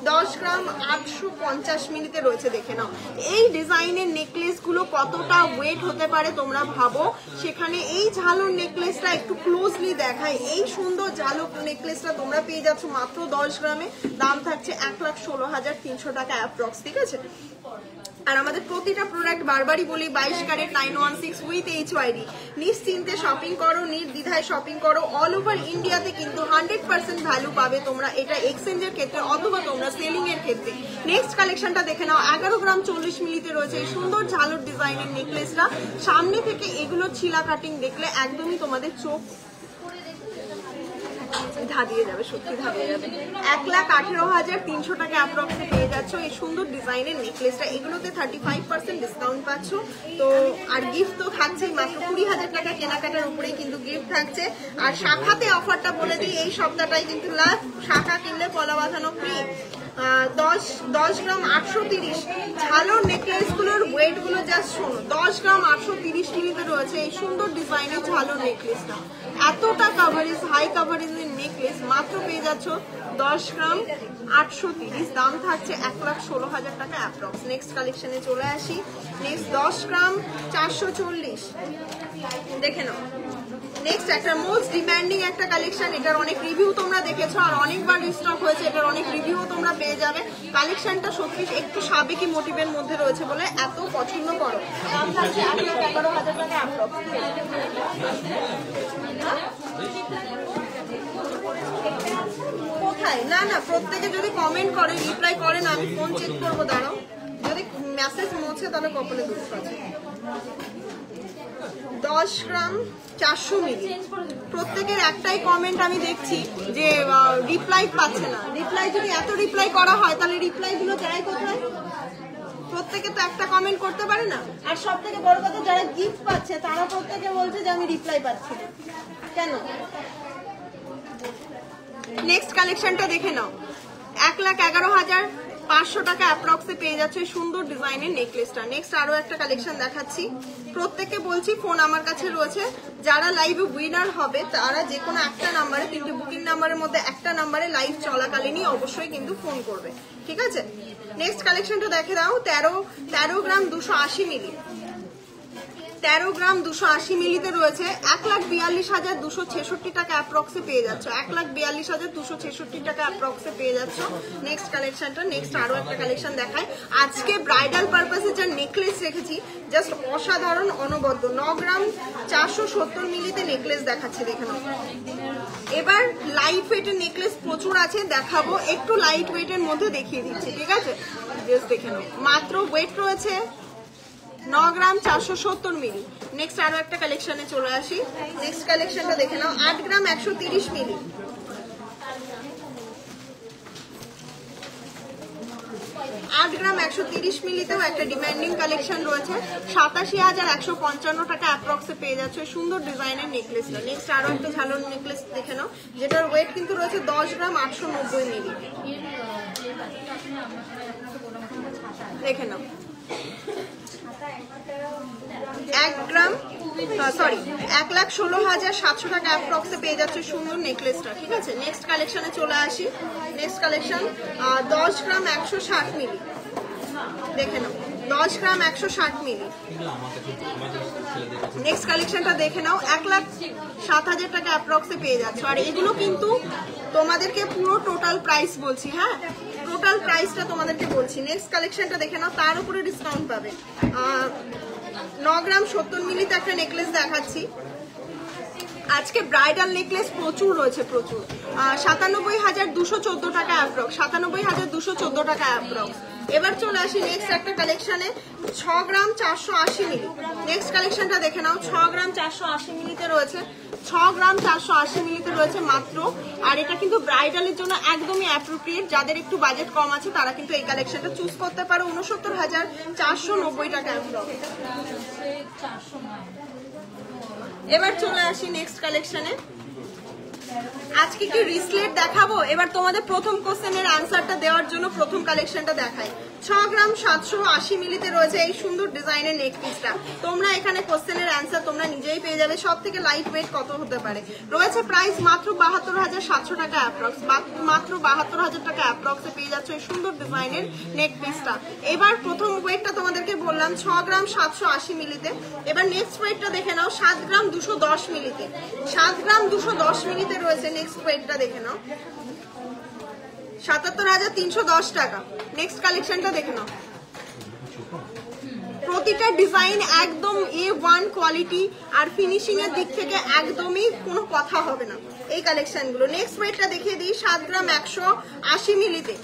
10 গ্রাম 850 মিলিতে রয়েছে, দেখে নাও এই ডিজাইনের নেকলেস গুলো কতটা ওয়েট হতে পারে তোমরা ভাবো। সেখানে এই ঝালর নেকলেসটা একটু ক্লোজলি দেখায়, এই সুন্দর ঝালর নেকলেসটা তোমরা পেয়ে যাচ্ছ মাত্র 10 গ্রামে। দাম থাকছে 1,16,300 টাকা অ্যাপ্রক্স, ঠিক আছে। আর আমাদের প্রতিটা প্রোডাক্ট বারবারই বলি 22 ক্যারেট 916 উইথ HYD। নিশ্চিন্তে শপিং করো, নির্দ্বিধায় শপিং করো। অল ওভার ইন্ডিয়াতে কিন্তু 100% ভ্যালু পাবে তোমরা, এটা এক্সচেঞ্জের ক্ষেত্রে অথবা তোমরা সেলিং এর ক্ষেত্রে। নেক্সট কালেকশনটা দেখে নাও, 11 গ্রাম 40 মিলিতে রয়েছে এই সুন্দর ঝালর ডিজাইনের নেকলেসটা। সামনে থেকে এগুলো ছিলা কাটিং দেখলে একদমই তোমাদের চোখ ধাঁধিয়ে যাবে, সত্যি ধাঁধিয়ে যাবে। 1,18,300 টাকা অ্যাপ্রক্সে পেয়ে যাচ্ছ এই সুন্দর ডিজাইনের নেকলেসটা। এগুলোতে 35% ডিসকাউন্ট পাচ্ছ। তো আর গিফট তো থাকছেই, মাত্র 20,000 টাকা কেনাকাটার উপরেই কিন্তু গিফট থাকছে। আর শাখাতে অফারটা বলে দিই, এই সপ্তাহটাই কিন্তু লাস্ট, শাখা কিনলে পলা বাঁধানো ফ্রি। 10 গ্রাম 830 ঝালর নেকলেস গুলোর ওয়েট গুলো জাস্ট শোনো। 10 গ্রাম 830 মিলিতে রয়েছে এই সুন্দর ডিজাইনের ঝালর নেকলেসটা। এতটা কাভারেজ, হাই কাভারেজের নেকলেস মাত্র পেয়ে যাচ্ছ 10 গ্রাম 830। দাম থাকছে 1,16,000 টাকা অ্যাপ্রক্স। নেক্সট কালেকশনে চলে আসি। নেক্সট 10 গ্রাম 440, দেখে নাও। নেক্সট একটা মোস্ট ডিমান্ডিং একটা কালেকশন, এটার অনেক রিভিউ তোমরা দেখেছো আর অনেকবার রিস্টক হয়েছে, এটার অনেক রিভিউ তোমরা পেয়ে যাবে। কালেকশনটা সত্যি একটু সাবেকি মোটিভের মধ্যে রয়েছে বলে এত পছন্দ করো। দাম থাকছে 1,11,000 টাকা অ্যাপ্রক্স। রিপ্লাই না না, প্রত্যেকে যদি কমেন্ট করে রিপ্লাই করে না, আমি ফোন চেক করবো, দাঁড়াও। যদি মেসেজ মোছে তাহলে কপালে দুঃখ আছে। 10 গ্রাম 400 মিলি। প্রত্যেকের একটাই কমেন্ট আমি দেখছি যে রিপ্লাই পাচ্ছে না। রিপ্লাই যদি এত রিপ্লাই করা হয় তাহলে রিপ্লাই গুলো যায় কোথায়? প্রত্যেকে তো একটা কমেন্ট করতে পারে না। আর সব থেকে বড় কথা, যারা গিফট পাচ্ছে তারা প্রত্যেকে বলছে যে আমি রিপ্লাই পাচ্ছি না, কেন? নেক্সট কালেকশনটা দেখে নাও। 1,11,500 টাকা অ্যাপ্রক্সে পেয়ে যাচ্ছে সুন্দর ডিজাইনের নেকলেসটা। নেক্সট আরো একটা কালেকশন দেখাচ্ছি। প্রত্যেককে বলছি ফোন আমার কাছে রয়েছে, যারা লাইভে উইনার হবে তারা যে কোনো একটা নাম্বারে, 3টে বুকিং নাম্বারের মধ্যে একটা নাম্বারে লাইভ চলাকালীনই অবশ্যই কিন্তু ফোন করবে, ঠিক আছে? নেক্সট কালেকশনটা দেখে দাও। 13 গ্রাম 280 মিলি। 13 গ্রাম 280 মিলিতে রয়েছে 1,42,266 টাকা অ্যাপ্রক্সে পেয়ে যাচ্ছে। 1,42,266 টাকা অ্যাপ্রক্সে পেয়ে যাচ্ছ। নেক্সট কালেকশনটা, নেক্সট আরো একটা কালেকশন দেখায়। আজকে ব্রাইডাল পারপাসে যা নেকলেস রেখেছি জাস্ট অসাধারণ, অনবদ্য। 9 গ্রাম 470 মিলিতে নেকলেস দেখাচ্ছে, দেখে নাও। এবার লাইট ওয়েটের নেকলেস প্রচুর আছে, দেখাবো। একটু লাইট ওয়েটের মধ্যে দেখিয়ে দিচ্ছি, ঠিক আছে? জাস্ট দেখে নাও। মাত্র ওয়েট রয়েছে 9 গ্রাম 470 মিলি। নেক্সট আরো একটা কালেকশনে চলে আসি। নেক্সট কালেকশনটা দেখে নাও। 8 গ্রাম 130 মিলি। 8 গ্রাম 130 মিলিতেও একটা ডিমান্ডিং কালেকশন রয়েছে। 87,155 টাকা অ্যাপ্রক্সে পেয়ে যাচ্ছে সুন্দর ডিজাইনের নেকলেসটা। নেক্সট আরো একটা ঝালর নেকলেস দেখে নাও, যেটার ওয়েট কিন্তু রয়েছে 10 গ্রাম 890 মিলি। দেখে নাও। 1,16,700 টাকা অ্যাপ্রক্সে পেয়ে যাচ্ছে সুন্দর নেকলেসটা, ঠিক আছে? নেক্সট কালেকশনে চলে আসি। নেক্সট কালেকশন 10 গ্রাম 160 মিলি। দেখে নাও, 10 গ্রাম 160 মিলি। নেক্সট কালেকশনটা দেখে নাও। 1,07,000 টাকা অ্যাপ্রক্সে পেয়ে যাচ্ছ। আর এগুলো কিন্তু তোমাদেরকে পুরো টোটাল প্রাইস বলছি, হ্যাঁ, টোটাল প্রাইসটা তোমাদেরকে বলছি। নেক্সট কালেকশনটা দেখে নাও, তার উপরে ডিসকাউন্ট পাবে। 9 গ্রাম 70 মিলিতে একটা নেকলেস দেখাচ্ছি। আজকে ব্রাইডাল নেকলেস প্রচুর রয়েছে, প্রচুর। 97,214 টাকা অ্যাপ্রক্স। 97,214 টাকা অ্যাপ্রক্স। এবার চলে আসি নেক্সট একটা কালেকশনে। 6 গ্রাম 480 মিলি। নেক্সট কালেকশনটা দেখে নাও। 6 গ্রাম 480 মিলিতে রয়েছে। 6 গ্রাম 480 মিলিতে রয়েছে মাত্র। আর এটা কিন্তু ব্রাইডালের জন্য একদমই অ্যাপ্রোপ্রিয়েট। যাদের একটু বাজেট কম আছে তারা কিন্তু এই কালেকশনটা চুজ করতে পারো। 69,490 টাকা অ্যাপ্রক্স। এবার চলে আসি নেক্সট কালেকশনে। আজকে কি রিসলেট দেখাবো? এবার তোমাদের প্রথম কোশ্চেনের অ্যান্সারটা দেওয়ার জন্য প্রথম কালেকশনটা দেখাই। 6 গ্রাম 780 মিলিতে রয়েছে এই সুন্দর ডিজাইনের নেক পিসটা। তোমরা এখানে কোশ্চেনের অ্যান্সার তোমরা নিজেই পেয়ে যাবে। সব থেকে লাইট ওয়েট কত হতে পারে? রয়েছে প্রাইস মাত্র 72,700 টাকা অ্যাপ্রক্স। মাত্র 72,000 টাকা অ্যাপ্রক্সে পেয়ে যাচ্ছে এই সুন্দর ডিজাইনের নেক পিসটা। এবার প্রথম ওয়েটটা তোমাদেরকে বললাম 6 গ্রাম 780 মিলিতে। এবার নেক্সট ওয়েটটা দেখে নাও 7 গ্রাম 210 মিলিতে। 7 গ্রাম 210 মিলিতে রয়েছে নেক্সট ওয়েটটা দেখে নাও 77,310 টাকা। নেক্সট কালেকশনটা দেখে নাও। প্রতিটা ডিজাইন একদম A1 কোয়ালিটি, আর ফিনিশিং এর দিক থেকে একদমই কোনো কথা হবে না এই কালেকশনগুলো। নেক্সট ওয়েটটা দেখিয়ে দিই 7 গ্রাম 180 মিলিতে।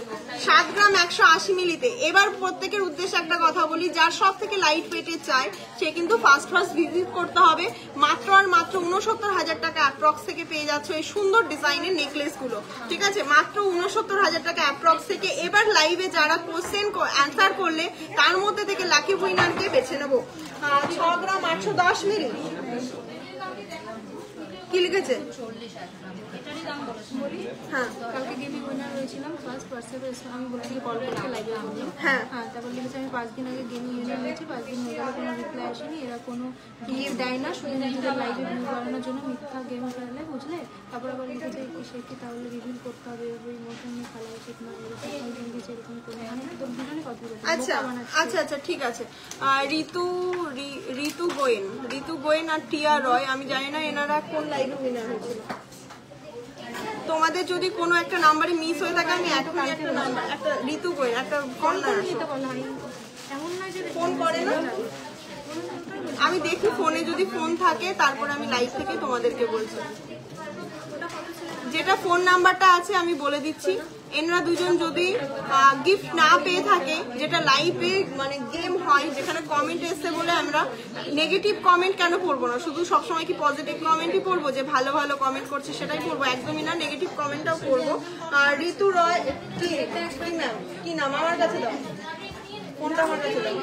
7 গ্রাম 180 মিলিতে। এবার প্রত্যেকের উদ্দেশ্যে একটা কথা বলি, যার সব থেকে লাইট ওয়েটের চায় সে কিন্তু ফার্স্ট ভিজিট করতে হবে। মাত্র আর মাত্র 69,000 টাকা অ্যাপ্রক্স থেকে পেয়ে যাচ্ছে এই সুন্দর ডিজাইনের নেকলেস গুলো, ঠিক আছে? মাত্র 69,000 টাকা অ্যাপ্রক্স থেকে। এবার লাইভে যারা কোশ্চেন অ্যান্সার করলে তার মধ্যে থেকে লাকি উইনারকে বেছে নেবো। 6 গ্রাম 810 মিলি। কি লিখেছে? হ্যাঁ, কালকে গেমি উইনার হয়েছিলাম ফার্স্ট হোয়াটসঅ্যাপে আমি বলছি কল করতে লাইভে আসবো। হ্যাঁ, তারপর লিখেছে আমি 5 দিন আগে গেমি উইনার হয়েছি, 5 দিন হয়ে গেল কোনো রিপ্লাই আসেনি। এরা কোনো গিফট দেয় না, শুধু নিজেদের লাইভে ভিউ বাড়ানোর জন্য মিথ্যা গেম খেলে, বুঝলে? তারপর আবার লিখেছে সে কি তাহলে রিভিল করতে হবে, এভাবে ইমোশন নিয়ে খেলা উচিত না, এরকম গেম দিচ্ছে, এরকম করে মানে তোর দুজনে কথা বলছে। আচ্ছা আচ্ছা আচ্ছা, ঠিক আছে। ঋতু গোয়েন আর টিয়া রয়, আমি জানি না এনারা কোন লাইভে উইনার হয়েছিল। তোমাদের যদি কোনো একটা নাম্বারে মিস হয়ে থাকে আমি এখনই একটা নাম্বার, একটা ঋতু গোয়েন একটা ফোন ফোন করে না, আমি দেখি ফোনে যদি ফোন থাকে তারপর আমি লাইভ থেকে তোমাদেরকে বলছি। যেটা ফোন নাম্বারটা আছে আমি বলে দিচ্ছি, এনারা দুজন যদি গিফট না পেয়ে থাকে, যেটা লাইভে মানে গেম হয় যেখানে কমেন্ট এসছে বলে আমরা নেগেটিভ কমেন্ট কেন পড়বো না, শুধু সবসময় কি পজিটিভ কমেন্টই পড়বো যে ভালো ভালো কমেন্ট করছে সেটাই পড়বো? একদমই না, নেগেটিভ কমেন্টটাও পড়বো। ঋতু রয় কি নাম আমার কাছে দাও, ফোনটা আমার কাছে দাও।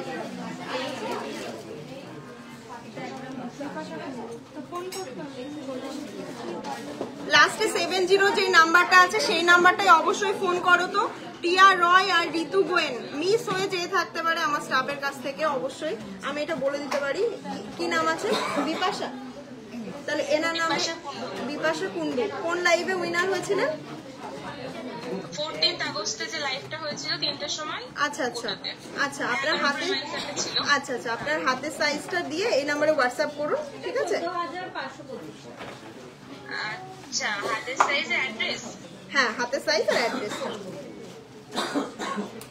লাস্টে 70 যে নাম্বারটা আছে সেই নাম্বারটাই অবশ্যই ফোন করো। তো টিয়া রয় আর ঋতু গোয়েন মিস হয়ে যেয়ে থাকতে পারে আমার স্টাফের কাছ থেকে, অবশ্যই আমি এটা বলে দিতে পারি। কি নাম আছে? বিপাশা। তাহলে এনার নাম বিপাশা কুন্ডু। কোন লাইভে উইনার হয়েছিলেন? 14 আগস্টে যে লাইভটা হয়েছিল 3টার সময়। আচ্ছা আচ্ছা আচ্ছা, আপনার হাতে আচ্ছা আচ্ছা আপনার হাতের সাইজটা দিয়ে এই নম্বরে হোয়াটসঅ্যাপ করুন, ঠিক আছে? আচ্ছা, হাতের সাইজ আর অ্যাড্রেস? হ্যাঁ, হাতের সাইজ আর অ্যাড্রেস।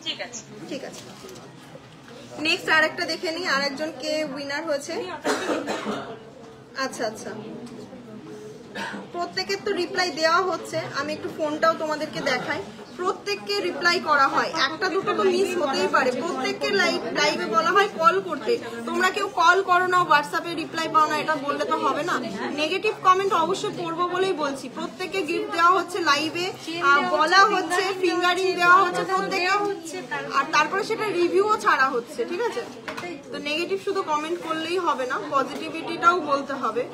ঠিক আছে ঠিক আছে। নেক্সট আরেকটা দেখে নিই, আরেকজন কে উইনার হয়েছে। আচ্ছা আচ্ছা, প্রত্যেকের তো রিপ্লাই দেওয়া হচ্ছে, আমি একটু ফোনটাও তোমাদেরকে দেখাই। প্রত্যেককে রিপ্লাই করা হয়, একটা দুটো তো মিস হতেই পারে। প্রত্যেককে লাইভে বলা হয় কল করতে, তোমরা কেউ কল করো না, হোয়াটসঅ্যাপে রিপ্লাই পাও না, এটা বললে তো হবে না। নেগেটিভ কমেন্ট অবশ্যই পড়বো বলেই বলছি। প্রত্যেককে গিফট দেওয়া হচ্ছে, লাইভে বলা হচ্ছে, ফিঙ্গারিং দেওয়া হচ্ছে প্রত্যেকে, আর তারপরে সেটা রিভিউও ছাড়া হচ্ছে, ঠিক আছে? তো নেগেটিভ শুধু কমেন্ট করলেই হবে না, পজিটিভিটিটাও বলতে হবে।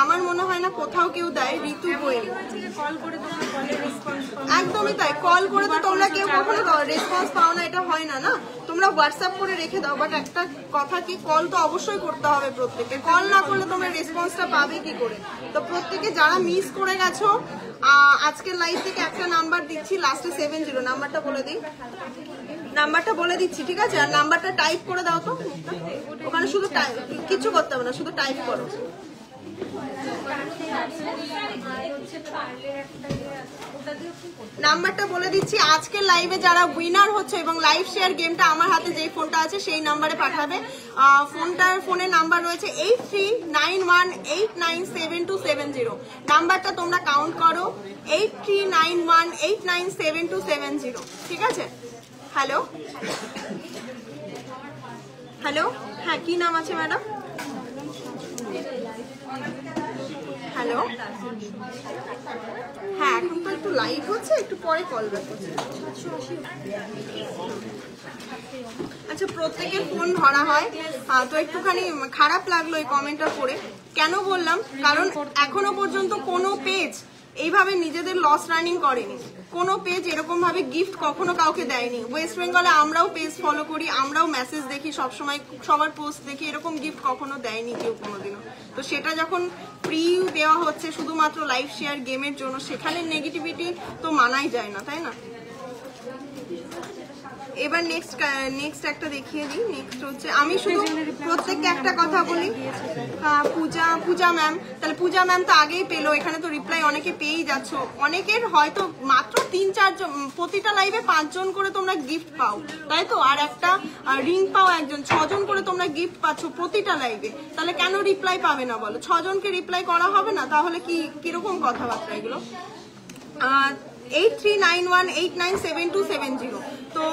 আমার মনে হয় না কোথাও কেউ দেয়। ঋতু গোয়েল একদমই তাই, কল করে তো তোমরা কেউ কখনো রেসপন্স পাও না, এটা হয় না। না, তোমরা হোয়াটসঅ্যাপ করে রেখে দাও, বাট একটা কথা কি, কল তো অবশ্যই করতে হবে প্রত্যেকে। কল না করলে তোমরা রেসপন্সটা পাবে কি করে? তো প্রত্যেকে যারা মিস করে গেছো, আজকের লাইভ থেকে একটা নাম্বার দিচ্ছি, লাস্টে 70 নাম্বারটা বলে দিই, নাম্বারটা বলে দিচ্ছি, ঠিক আছে? আর নাম্বারটা টাইপ করে দাও তো, ওখানে শুধু কিছু করতে হবে না, শুধু টাইপ করো। নাম্বারটা বলে দিচ্ছি, আজকের লাইভে যারা উইনার হচ্ছে এবং লাইভ শেয়ার গেমটা আমার হাতে যেই ফোনটা আছে সেই নাম্বারে পাঠাবে। ফোনের নাম্বার রয়েছে 8391897270। নাম্বারটা তোমরা কাউন্ট করো, 8391897270, ঠিক আছে? হ্যালো হ্যালো, হ্যাঁ, কি নাম আছে ম্যাডাম? হ্যালো, হ্যাঁ, এখন তো একটু লাইভ হচ্ছে, একটু পরে কল ব্যাক করছে। আচ্ছা, প্রত্যেকের ফোন ধরা হয়, তো একটুখানি খারাপ লাগলো এই কমেন্টটা পড়ে। কেন বললাম? কারণ এখনো পর্যন্ত কোনো পেজ এইভাবে নিজেদের লস রানিং করেনি, কোনো পেজ এরকম ভাবে গিফট কখনো কাউকে দেয়নি। ওয়েস্ট বেঙ্গলে আমরাও পেজ ফলো করি, আমরাও মেসেজ দেখি, সবসময় সবার পোস্ট দেখি, এরকম গিফট কখনো দেয়নি কেউ কোনোদিনও। তো সেটা যখন ফ্রি দেওয়া হচ্ছে শুধুমাত্র লাইভ শেয়ার গেমের জন্য, সেখানে নেগেটিভিটি তো মানাই যায় না, তাই না? এবার নেক্সট একটা দেখিয়ে দিই। নেক্সট হচ্ছে, আমি শুধু প্রত্যেককে একটা কথা বলি, পূজা ম্যাম, তাহলে পূজা ম্যাম তো আগেই পেলো, এখানে তো রিপ্লাই অনেকে পেয়েই যাচ্ছ। অনেকের হয়তো মাত্র 3-4 জন, প্রতিটা লাইভে 5 জন করে তোমরা গিফট পাও, তাই তো? আর একটা রিং পাও একজন, 6 জন করে তোমরা গিফট পাচ্ছ প্রতিটা লাইভে, তাহলে কেন রিপ্লাই পাবে না বলো? 6 জনকে রিপ্লাই করা হবে না? তাহলে কিরকম কথাবার্তা এগুলো? 8391897270। তো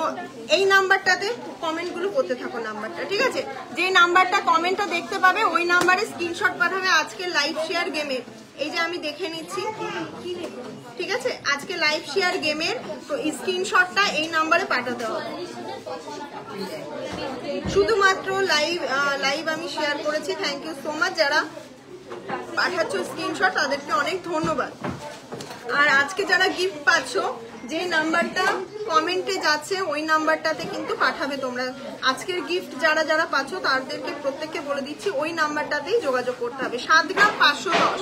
এই নাম্বারটাতে কমেন্টগুলো করতে থাকো, নাম্বারটা, ঠিক আছে? যে নাম্বারটা কমেন্টটা দেখতে পাবে ওই নাম্বারে স্ক্রিনশট পাঠাবে আজকে লাইভ শেয়ার গেমের। এই যে আমি দেখে নিচ্ছি, ঠিক আছে? আজকে লাইভ শেয়ার গেমের তো স্ক্রিনশটটা এই নাম্বারে পাঠাতে হবে। শুধুমাত্র লাইভ আমি শেয়ার করেছি, থ্যাংক ইউ সো মাচ। যারা পাঠাচ্ছ স্ক্রিনশট তাদেরকে অনেক ধন্যবাদ। আর আজকে যারা গিফট পাচ্ছ, যে নাম্বারটা কমেন্টে যাচ্ছে ওই নাম্বারটাতে কিন্তু পাঠাবে তোমরা। আজকের গিফট যারা পাচ্ছ তাদেরকে প্রত্যেককে বলে দিচ্ছি ওই নাম্বারটাতেই যোগাযোগ করতে হবে। 7 গ্রাম 510।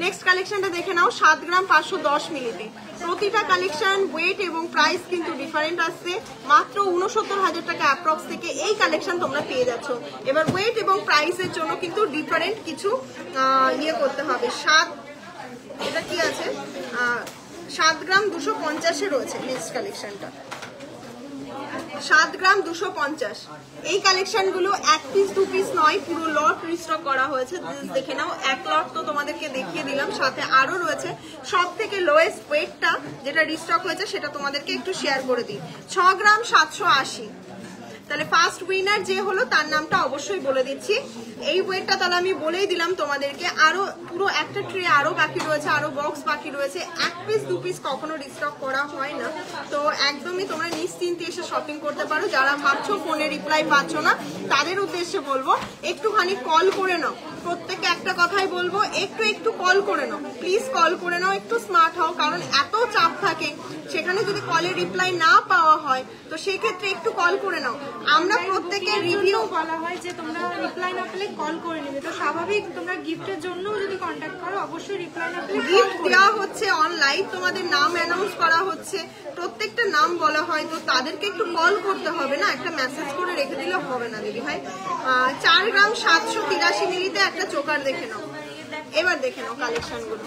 নেক্সট কালেকশনটা দেখে নাও, 7 গ্রাম 510 মিলিতে। প্রতিটা কালেকশন ওয়েট এবং প্রাইস কিন্তু ডিফারেন্ট আসছে। মাত্র 69,000 টাকা অ্যাপ্রক্স থেকে এই কালেকশন তোমরা পেয়ে যাচ্ছ। এবার ওয়েট এবং প্রাইসের জন্য কিন্তু ডিফারেন্ট কিছু করতে হবে। এটা কি আছে? 7 গ্রাম 250 রয়েছে নেক্সট কালেকশনটা। 7 গ্রাম 250। এই কালেকশন গুলো 1 পিস 2 পিস নয়, পুরো লট রিস্টক করা হয়েছে। দেখে নাও, এক লট তো তোমাদেরকে দেখিয়ে দিলাম, সাথে আরো রয়েছে। সব থেকে লোয়েস্ট ওয়েটটা যেটা রিস্টক হয়েছে সেটা তোমাদেরকে একটু শেয়ার করে দিই। 6 গ্রাম 780। তাহলে ফার্স্ট উইনার যে হলো তার নামটা অবশ্যই বলে দিচ্ছি। এই ওয়েটটা তাহলে আমি বলেই দিলাম তোমাদেরকে। আরো পুরো একটা ট্রে আরো বাকি রয়েছে, আরো বক্স বাকি রয়েছে। 1 পিস 2 পিস কখনো রিস্টক করা হয় না, তো একদমই তোমরা নিশ্চিন্তে এসে শপিং করতে পারো। যারা ভাবছো ফোনে রিপ্লাই পাচ্ছ না, তাদের উদ্দেশ্যে বলবো একটুখানি কল করে নাও। প্রত্যেককে একটা কথাই বলবো, একটু কল করে নাও, প্লিজ কল করে নাও, একটু স্মার্ট হও। কারণ এত চাপ থাকে, সেখানে যদি কলের রিপ্লাই না পাওয়া হয় তো সেক্ষেত্রে একটু কল করে নাও। আমরা প্রত্যেকের রিভিউ বলা হয় যে তোমরা রিপ্লাই না পেলে কল করে নেবে, তো স্বাভাবিক তোমরা গিফটের জন্য যদি কন্ট্যাক্ট করো অবশ্যই রিপ্লাই না পেলে গিফট দেওয়া হচ্ছে অনলাইন, তোমাদের নাম অ্যানাউন্স করা হচ্ছে, প্রত্যেকটা নাম বলা হয়, তো তাদেরকে একটু কল করতে হবে না, একটা মেসেজ করে রেখে দিলে হবে না দিদি ভাই। 4 গ্রাম 783 মিলিতে একটা চোকার দেখে নাও। এবার দেখে নাও কালেকশন গুলো।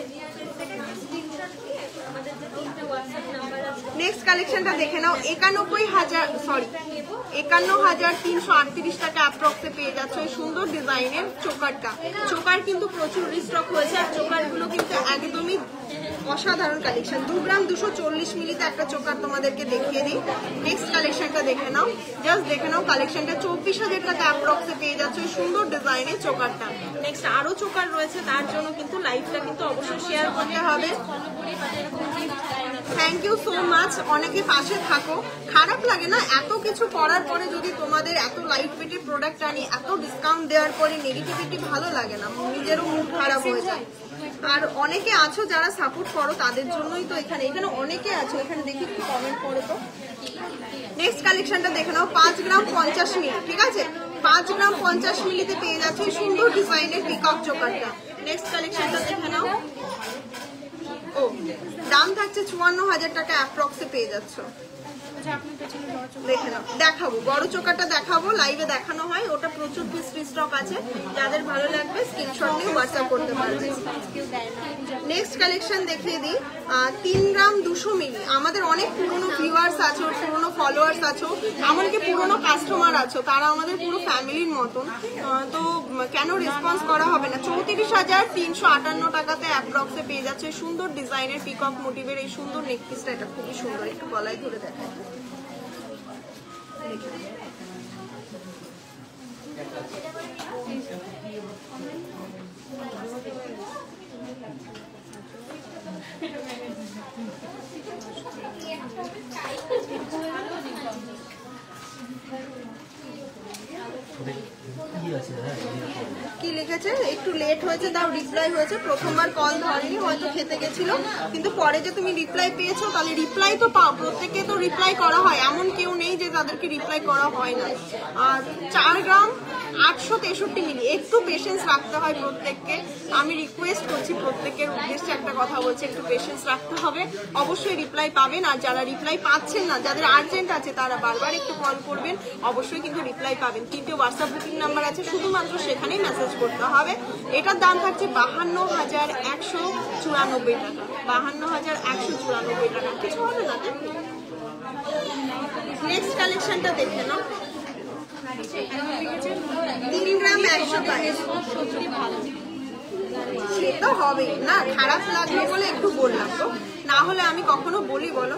নেক্সট কালেকশনটা দেখে নাও। 51,338 টাকা অ্যাপ্রক্সে পেয়ে যাচ্ছ এই সুন্দর ডিজাইনের চোকারটা। চোকার কিন্তু প্রচুর রিস্টক হয়েছে, আর চোকার গুলো কিন্তু একদমই অসাধারণ কালেকশন। 2 গ্রাম 240 মিলিতে একটা চোকার তোমাদেরকে দেখিয়ে দিই। নেক্সট কালেকশনটা দেখে নাও, জাস্ট দেখে নাও কালেকশনটা। 24,000 টাকা অ্যাপ্রক্সে পেয়ে যাচ্ছ এই সুন্দর ডিজাইনের চোকারটা। নেক্সট আরো চোকার রয়েছে, তার জন্য কিন্তু লাইভটা কিন্তু অবশ্যই শেয়ার করতে হবে। থ্যাংক ইউ সো মাচ, অনেকে পাশে থাকো। খারাপ লাগে না এত কিছু করার পরে যদি তোমাদের এত লাইট ওয়েটের প্রোডাক্ট আনি, এত ডিসকাউন্ট দেওয়ার পরে নেগেটিভিটি ভালো লাগে না, নিজেরও মুড খারাপ হয়ে যায়। আর অনেকে আছো যারা সাপোর্ট করো, তাদের জন্যই তো এখানে অনেকে আছো। এখানে দেখি একটু কমেন্ট করো তো। নেক্সট কালেকশনটা দেখে নাও। 5 গ্রাম 50 মিলি, ঠিক আছে, 5 গ্রাম 50 মিলিতে পেয়ে যাচ্ছে সুন্দর ডিজাইনের পিকক চোকারটা। নেক্সট কালেকশনটা দেখে নাও। ও দাম থাকছে 54,000 টাকা অ্যাপ্রক্সে পেয়ে যাচ্ছ। দেখে নাও, দেখাবো বড় চোকারটা দেখাবো, লাইভে দেখানো হয়, ওটা প্রচুর পিস স্টক আছে। যাদের ভালো লাগবে স্ক্রিনশট নিয়ে হোয়াটসঅ্যাপ করতে পারবে। নেক্সট কালেকশন দেখিয়ে দিই। 3 গ্রাম 200 মিলি। আমাদের অনেক পুরনো ভিউয়ার্স আছো, পুরনো ফলোয়ার্স আছো, এমনকি পুরনো কাস্টমার আছো, তারা আমাদের পুরো ফ্যামিলির মতন, তো কেন রেসপন্স করা হবে না। 34,358 টাকাতে অ্যাপ্রক্সে পেয়ে যাচ্ছে সুন্দর ডিজাইনের পিকক মোটিভের এই সুন্দর নেক পিসটা। এটা খুবই সুন্দর, একটু গলায় ধরে দেখায়। কি লিখেছে, একটু লেট হয়েছে, তাও রিপ্লাই হয়েছে। প্রথমবার কল ধরেনি, হয়তো খেতে গেছিল, কিন্তু পরে যে তুমি রিপ্লাই পেয়েছো, তাহলে রিপ্লাই তো পাও, প্রত্যেকে তো রিপ্লাই করা হয়, এমন কেউ নেই যে তাদেরকে রিপ্লাই করা হয় না। আর 4 গ্রাম 863 মিলি। একটু পেশেন্স রাখতে হয় প্রত্যেককে, আমি রিকোয়েস্ট করছি প্রত্যেকের উদ্দেশ্যে একটা কথা বলছি, একটু পেশেন্স রাখতে হবে, অবশ্যই রিপ্লাই পাবেন। আর যারা রিপ্লাই পাচ্ছেন না, যাদের আর্জেন্ট আছে, তারা বারবার একটু কল করবেন, অবশ্যই কিন্তু রিপ্লাই পাবেন। 3টে হোয়াটসঅ্যাপ বুকিং নাম্বার আছে, শুধুমাত্র সেখানেই মেসেজ করতে হবে। এটার দাম থাকছে 52,194 টাকা। 52,194 টাকা, কিছু হবে না। নেক্সট কালেকশনটা দেখে নাও। 3 গ্রাম 122। সে তো হবেই না, খারাপ লাগলো বলে একটু বললাম, তো না হলে আমি কখনো বলি বলো।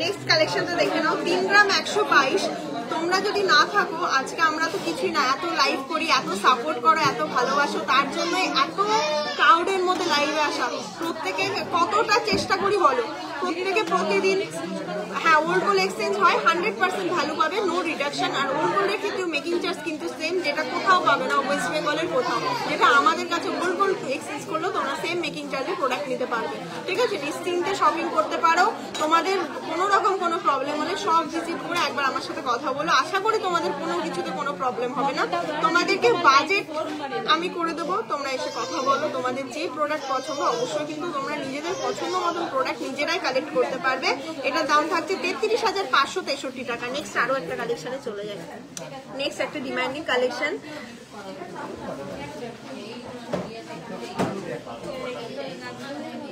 নেক্সট কালেকশনটা দেখে নাও। 3 গ্রাম 122। তোমরা যদি না থাকো, আজকে আমরা তো কিছুই না, এত লাইভ করি, এত সাপোর্ট করো, এত ভালোবাসো, তার জন্য এত ক্রাউডের মধ্যে লাইভে আসা। প্রত্যেকে কতটা চেষ্টা করি বলো, প্রত্যেকে প্রতিদিন। হ্যাঁ, ওল্ড গোল্ড এক্সচেঞ্জ হয়, 100% ভ্যালু পাবে, নো রিডাকশন। আর ওল্ড গোল্ডের ক্ষেত্রে মেকিং চার্জ কিন্তু সেম, যেটা কোথাও পাবে না ওয়েস্ট বেঙ্গলের কোথাও, যেটা আমাদের কাছে ওল্ড গোল্ড এক্সচেঞ্জ করলেও তোমরা সেম মেকিং চার্জে প্রোডাক্ট নিতে পারবে, ঠিক আছে। নিশ্চিন্তে শপিং করতে পারো। তোমাদের কোনো রকম কোনো প্রবলেম হলে সব ভিজিট করে একবার আমার সাথে কথা বলো, আশা করি তোমাদের কোনো কিছুতে কোনো প্রবলেম হবে না। তোমাদেরকে বাজেট আমি করে দেবো, তোমরা এসে কথা বলো। তোমাদের যে প্রোডাক্ট পছন্দ, অবশ্যই কিন্তু তোমরা নিজেদের পছন্দ মতন প্রোডাক্ট নিজেরাই কালেক্ট করতে পারবে। এটার দাম থাকছে 33,563 টাকা। নেক্সট আরো একটা কালেকশনে চলে যায়। নেক্সট একটা ডিমান্ডিং কালেকশন।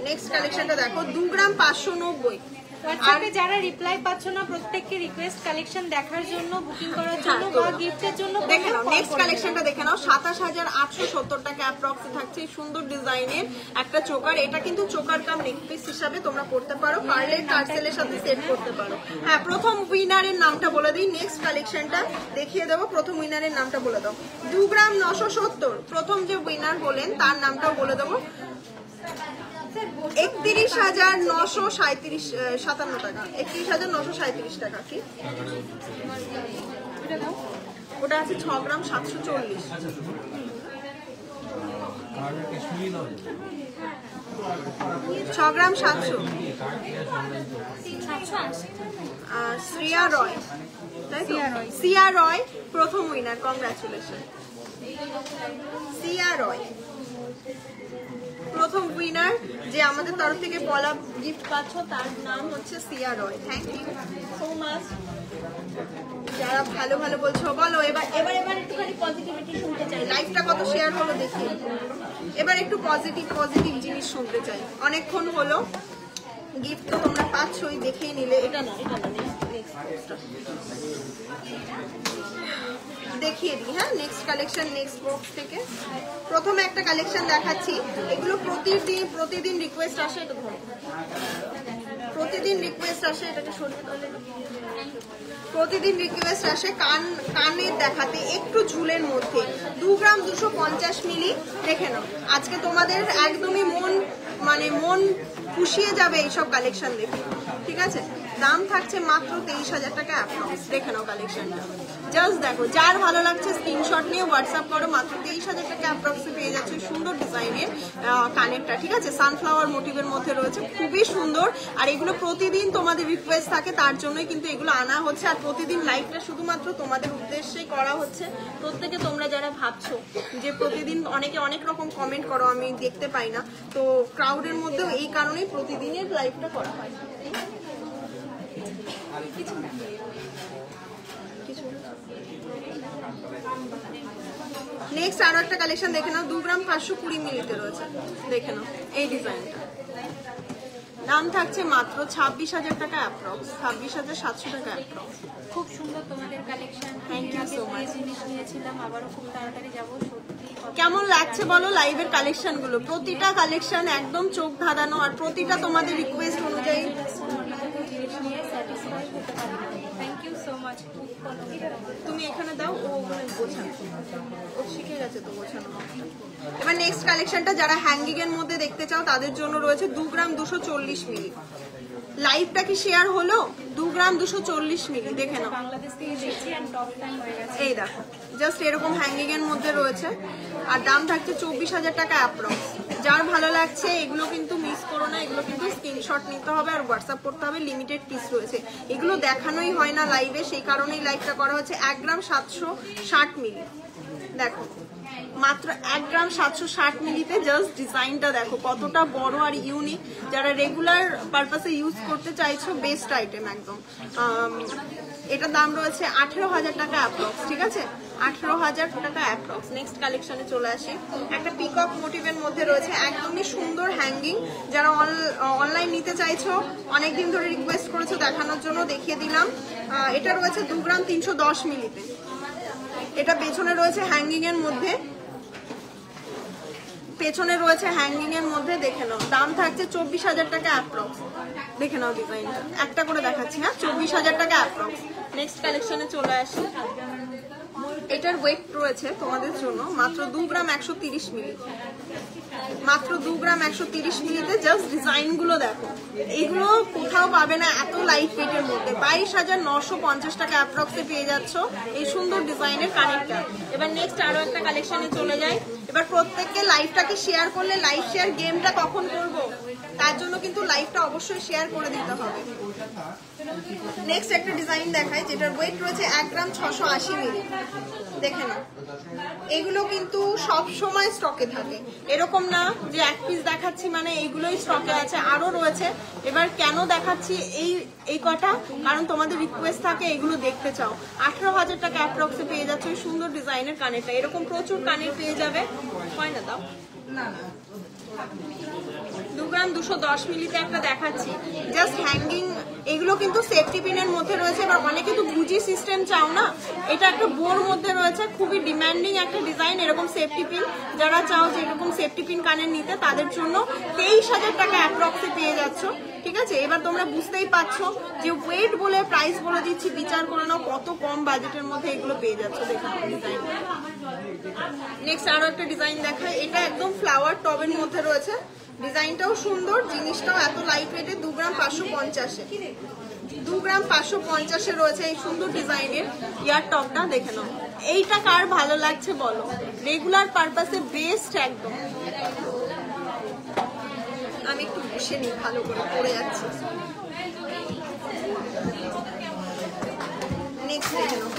নেক্সট কালেকশনটা দেখো। 2 গ্রাম 590। হোয়াটসঅ্যাপে যারা রিপ্লাই পাচ্ছ না প্রত্যেককে রিকোয়েস্ট কালেকশন দেখার জন্য, বুকিং করার জন্য বা গিফটের জন্য দেখে নাও। নেক্সট কালেকশনটা দেখে নাও। 27,870 টাকা অ্যাপ্রক্সে থাকছে এই সুন্দর ডিজাইনের একটা চোকার। এটা কিন্তু চোকার কাম নেক পিস হিসাবে তোমরা করতে পারো, পার্লের টার্সেলের সাথে সেট করতে পারো। হ্যাঁ, প্রথম উইনারের নামটা বলে দিই, নেক্সট কালেকশনটা দেখিয়ে দেবো। প্রথম উইনারের নামটা বলে দাও। 2 গ্রাম 970 প্রথম যে উইনার হলেন তার নামটাও বলে দেবো। 31,937 টাকা, 31,937 টাকা। কি ওটা আছে 6 গ্রাম 740। 6 গ্রাম 700। শ্রিয়া রয়, তাই তো? সিয়া রয় প্রথম উইনার, কংগ্রাচুলেশন সিয়া রয়। প্রথম উইনার যে আমাদের তরফ থেকে বলা গিফট পাচ্ছ তার নাম হচ্ছে Siya Roy. Thank you so much. যারা ভালো ভালো বলছো বলো। এবার একটুখানি পজিটিভিটি শুনতে চাই। লাইফটা কত শেয়ার হলো দেখি। এবার একটু পজিটিভ জিনিস শুনতে চাই। অনেকক্ষণ হলো, গিফট তো তোমরা পাচ্ছই, দেখেই নিলে। এটা না দেখিয়ে দিই। হ্যাঁ, নেক্সট কালেকশন নেক্সট বক্স থেকে প্রথমে একটা কালেকশন দেখাচ্ছি। এগুলো প্রতিদিন রিকোয়েস্ট আসে। এটা ধরো, প্রতিদিন রিকোয়েস্ট আসে। এটাকে সরিয়ে দিলে প্রতিদিন রিকোয়েস্ট আসে কানের দেখাতে একটু ঝুলের মধ্যে। 2 গ্রাম 250 মিলি। দেখে নাও, আজকে তোমাদের একদমই মন খুশিয়ে যাবে এইসব কালেকশন দেখে। ঠিক আছে, দাম থাকছে মাত্র 23,000 টাকা অ্যাপ্রক্স। দেখে নাও কালেকশনটা, জাস্ট দেখো। যার ভালো লাগছে স্ক্রিনশট নিয়ে হোয়াটসঅ্যাপ করো। মাত্র 23,000 টাকা অ্যাপ্রক্সে পেয়ে যাচ্ছে সুন্দর ডিজাইনের কানেরটা। ঠিক আছে, সানফ্লাওয়ার মোটিভের মধ্যে রয়েছে, খুবই সুন্দর। আর এগুলো প্রতিদিন তোমাদের রিকোয়েস্ট থাকে, তার জন্যই কিন্তু এগুলো আনা হচ্ছে। আর প্রতিদিন লাইভটা শুধুমাত্র তোমাদের উদ্দেশ্যেই করা হচ্ছে। প্রত্যেকে তোমরা যারা ভাবছো যে প্রতিদিন অনেকে অনেক রকম কমেন্ট করো, আমি দেখতে পাই না, তো ক্রাউডের মধ্যেও এই কারণেই প্রতিদিনের লাইভটা করা হয়। নেক্সট আরো একটা কালেকশন দেখে নাও। 2 গ্রাম 520 মিলিতে রয়েছে। দেখে নাও এই ডিজাইনটা। দাম থাকছে মাত্র 26,000 টাকা অ্যাপ্রক্স, 26,700 টাকা অ্যাপ্রক্স। খুব সুন্দর তোমাদের collection. Thank you so much. জিনিস নিয়েছিলাম, আবারও খুব তাড়াতাড়ি যাবো। সত্যি কেমন লাগছে বলো লাইভের কালেকশন গুলো? প্রতিটা কালেকশন একদম চোখ ধাঁধানো, আর প্রতিটা তোমাদের রিকোয়েস্ট অনুযায়ী জিনিস নিয়ে স্যাটিসফাই হতে পারি। Thank you so much. তুমি এখানে দাও, ও ওখানে গোছানো, ও শিখে গেছে তো গোছানো। এবার নেক্সট কালেকশনটা যারা হ্যাঙ্গিং এর মধ্যে দেখতে চাও তাদের জন্য রয়েছে 2 গ্রাম 240 মিলি। লাইভটা কি শেয়ার হলো? 2 গ্রাম 240 মিলি। দেখে নাও, বাংলাদেশ থেকে দেখছি আর টপ টাইম হয়ে গেছে। এই দেখো, জাস্ট এরকম হ্যাঙ্গিং এর মধ্যে রয়েছে। আর দাম থাকছে 24,000 টাকা অ্যাপ্রক্স। যার ভালো লাগছে এগুলো কিন্তু মিস করো না, এগুলো কিন্তু স্ক্রিনশট নিতে হবে আর হোয়াটসঅ্যাপ করতে হবে। লিমিটেড পিস রয়েছে, এগুলো দেখানোই হয় না লাইভে, সেই কারণেই লাইভটা করা হচ্ছে। 1 গ্রাম 760 মিলি। দেখো মাত্র 1 গ্রাম 760 মিলিতে জাস্ট ডিজাইনটা দেখো কতটা বড় আর ইউনিক। যারা রেগুলার পারপাসে ইউজ করতে চাইছো, বেস্ট আইটেম একদম। এটার দাম রয়েছে 18,000 টাকা অ্যাপ্রক্স। ঠিক আছে, 18,000 টাকা অ্যাপ্রক্স। নেক্সট কালেকশনে চলে আসি। একটা পিকক মোটিভের মধ্যে রয়েছে, একদমই সুন্দর হ্যাঙ্গিং। যারা অনলাইন নিতে চাইছো, অনেকদিন ধরে রিকোয়েস্ট করেছো দেখানোর জন্য, দেখিয়ে দিলাম। এটা রয়েছে 2 গ্রাম 310 মিলিতে। এটা পেছনে রয়েছে হ্যাঙ্গিং এর মধ্যে, দেখে নাও। দাম থাকছে 24,000 টাকা অ্যাপ্রক্স। দেখে নাও ডিজাইনটা, একটা করে দেখাচ্ছি। হ্যাঁ, 24,000 টাকা অ্যাপ্রক্স। নেক্সট কালেকশনে চলে আসি। এটার ওয়েট রয়েছে তোমাদের জন্য মাত্র 2 গ্রাম 130 মিলি। মাত্র 2 গ্রাম 130 মিলিতে জাস্ট ডিজাইন গুলো দেখো, এইগুলো কোথাও পাবে না এত লাইট ওয়েটের মধ্যে। 22,950 টাকা অ্যাপ্রক্সে পেয়ে যাচ্ছ এই সুন্দর ডিজাইনের কানেরটা। এবার নেক্সট আরো একটা কালেকশনে চলে যাই। এবার প্রত্যেককে লাইভটাকে শেয়ার করলে, লাইভ শেয়ার গেমটা কখন করব তার জন্য কিন্তু লাইভটা অবশ্যই শেয়ার করে দিতে হবে। নেক্সট একটা ডিজাইন দেখাই, যেটার ওয়েট রয়েছে 1 গ্রাম 680 মিলি। দেখে নাও, এগুলো কিন্তু সব সময় স্টকে থাকে, এরকম না যে এক পিস দেখাচ্ছি মানে এইগুলোই স্টকে আছে, আরো রয়েছে। এবার কেন দেখাচ্ছি এই কটা, কারণ তোমাদের রিকোয়েস্ট থাকে এগুলো দেখতে চাও। 18,000 টাকা অ্যাপ্রক্সে পেয়ে যাচ্ছে ওই সুন্দর ডিজাইনের কানেরটা। এরকম প্রচুর কানের পেয়ে যাবে। হয় না, দাও না। 2 গ্রাম 210 মিলিতে একটা দেখাচ্ছি, জাস্ট হ্যাঙ্গিং এগুলো কিন্তু সেফটি পিনের মধ্যে রয়েছে। এবার অনেকে তো বুজি সিস্টেম চাও না, এটা একটা বোর মধ্যে রয়েছে, খুবই ডিমান্ডিং একটা ডিজাইন। এরকম সেফটি পিন যারা চাও যে এরকম সেফটি পিন কানের নিতে, তাদের জন্য 23,000 টাকা অ্যাপ্রক্সে পেয়ে যাচ্ছ। ঠিক আছে, এবার তোমরা বুঝতেই পারছো যে ওয়েট বলে প্রাইস বলে দিচ্ছি, বিচার করে নাও কত কম বাজেটের মধ্যে এগুলো পেয়ে যাচ্ছ। দেখো ডিজাইন। নেক্সট আরো একটা ডিজাইন দেখায়, এটা একদম ফ্লাওয়ার টবের মধ্যে রয়েছে, ডিজাইনটাও সুন্দর, জিনিসটাও এত লাইট ওয়েটে। 2 গ্রাম 550, 2 গ্রাম 550 রয়েছে এই সুন্দর ডিজাইনের ইয়ার টপটা। দেখে নাও, এইটা কার ভালো লাগছে বলো, রেগুলার পারপাসে বেস্ট একদম। আমি একটু বসে নিই, ভালো করে পড়ে যাচ্ছি। নেক্সট দেখে নাও,